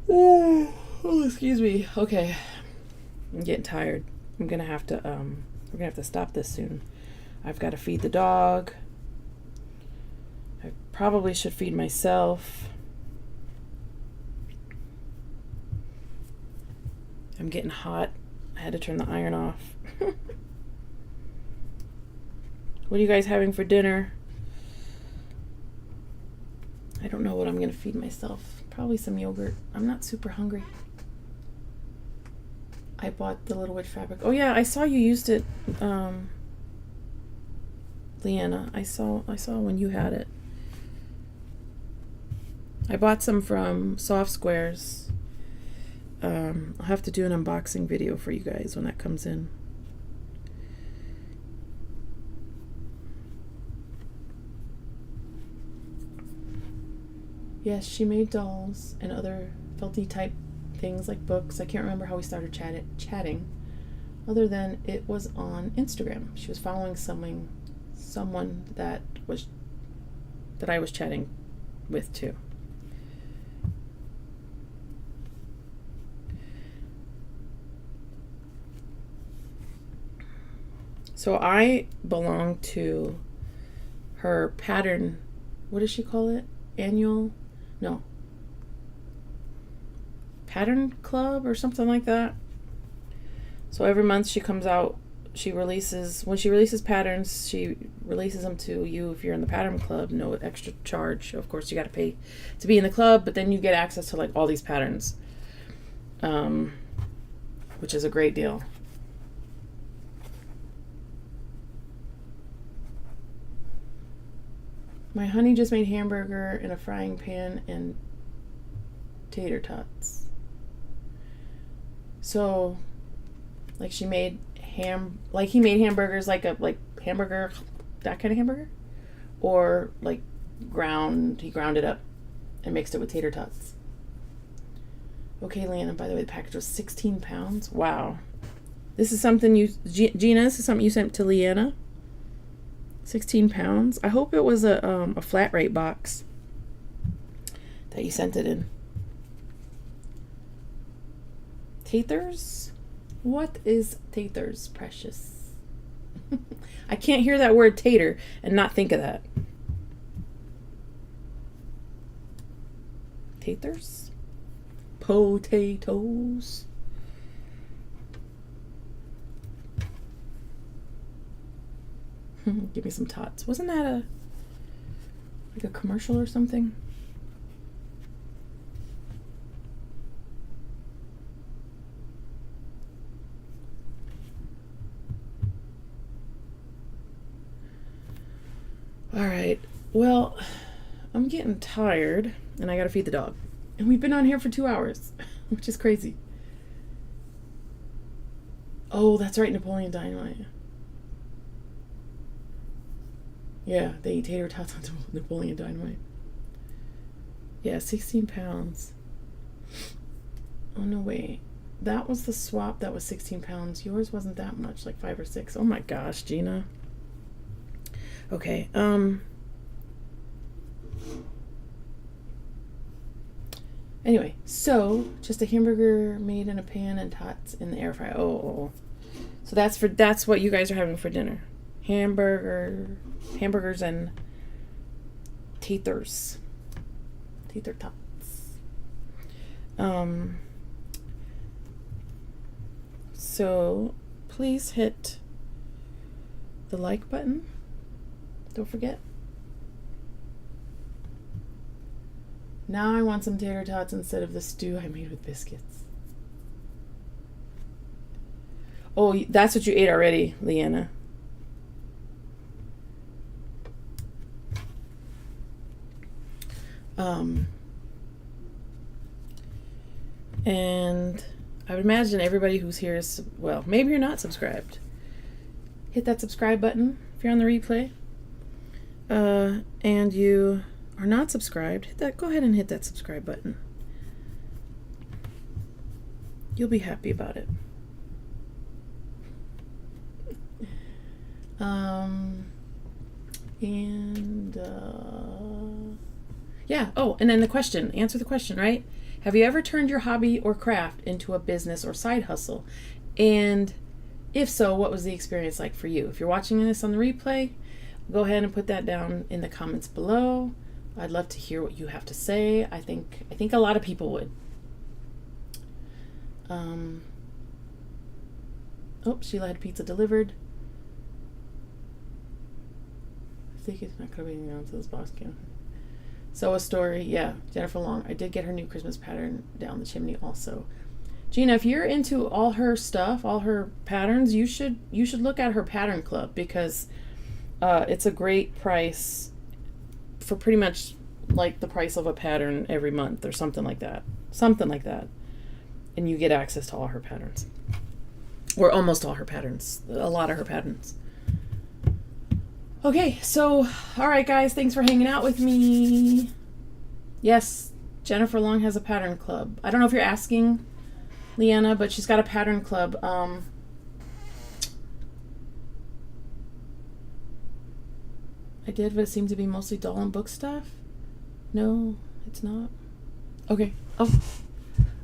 Speaker 1: Oh, excuse me. Okay. I'm getting tired. I'm gonna have to we're gonna have to stop this soon. I've got to feed the dog. I probably should feed myself. I'm getting hot. I had to turn the iron off. What are you guys having for dinner? I don't know what I'm gonna feed myself. Probably some yogurt. I'm not super hungry. I bought the Little Witch fabric. Oh yeah, I saw you used it, Leanna. I saw when you had it. I bought some from Soft Squares. I'll have to do an unboxing video for you guys when that comes in. Yes, she made dolls and other felty type things like books. I can't remember how we started chatting, other than it was on Instagram. She was following someone that I was chatting with too. So I belong to her pattern. What does she call it? Pattern club or something like that. So every month she comes out, when she releases patterns, she releases them to you if you're in the pattern club. No extra charge. Of course, you got to pay to be in the club, but then you get access to like all these patterns, which is a great deal. My honey just made hamburger in a frying pan and tater tots. So, like he made hamburgers like hamburger, that kind of hamburger, or like he ground it up and mixed it with tater tots. Okay, Lana, by the way, the package was 16 pounds. Wow. This is something Gina, this is something you sent to Leanna. 16 pounds. I hope it was a flat rate box that you sent it in. Taters? What is taters, precious? I can't hear that word tater and not think of that. Taters? Potatoes. Give me some tots. Wasn't that a commercial or something? All right. Well, I'm getting tired and I gotta feed the dog. And we've been on here for 2 hours, which is crazy. Oh, that's right, Napoleon Dynamite. Yeah, they eat tater tots on Napoleon Dynamite. Yeah, 16 pounds. Oh, no, wait. That was the swap that was 16 pounds. Yours wasn't that much, like 5 or 6. Oh my gosh, Gina. Okay. Anyway, so just a hamburger made in a pan and tots in the air fryer. Oh. So that's what you guys are having for dinner. Hamburgers and teethers. Teether tots. So please hit the like button. Don't forget. Now I want some tater tots instead of the stew I made with biscuits. Oh, that's what you ate already, Leanna. And I would imagine everybody who's here is, well, maybe you're not subscribed. Hit that subscribe button if you're on the replay. And you are not subscribed, go ahead and hit that subscribe button. You'll be happy about it. Yeah. Oh, and then the question. Answer the question, right? Have you ever turned your hobby or craft into a business or side hustle? And if so, what was the experience like for you? If you're watching this on the replay, go ahead and put that down in the comments below. I'd love to hear what you have to say. I think a lot of people would. Sheila had pizza delivered. I think it's not going to be announced to this box can. So a story, yeah. Jennifer Long. I did get her new Christmas pattern down the chimney also. Gina, if you're into all her stuff, all her patterns, you should look at her pattern club, because it's a great price for pretty much like the price of a pattern every month or something like that. And you get access to all her patterns. Or almost all her patterns. A lot of her patterns. Okay, so, all right, guys, thanks for hanging out with me. Yes, Jennifer Long has a pattern club. I don't know if you're asking, Leanna, but she's got a pattern club. I did, but it seemed to be mostly doll and book stuff. No, it's not. Okay. Oh,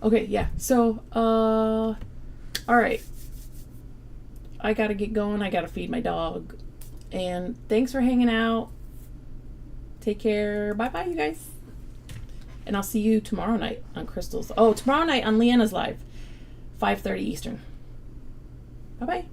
Speaker 1: okay, yeah. So, all right. I gotta get going. I gotta feed my dog. And thanks for hanging out. Take care. Bye-bye, you guys. And I'll see you tomorrow night on Crystal's. Oh, tomorrow night on Leanna's Live, 5:30 Eastern. Bye-bye.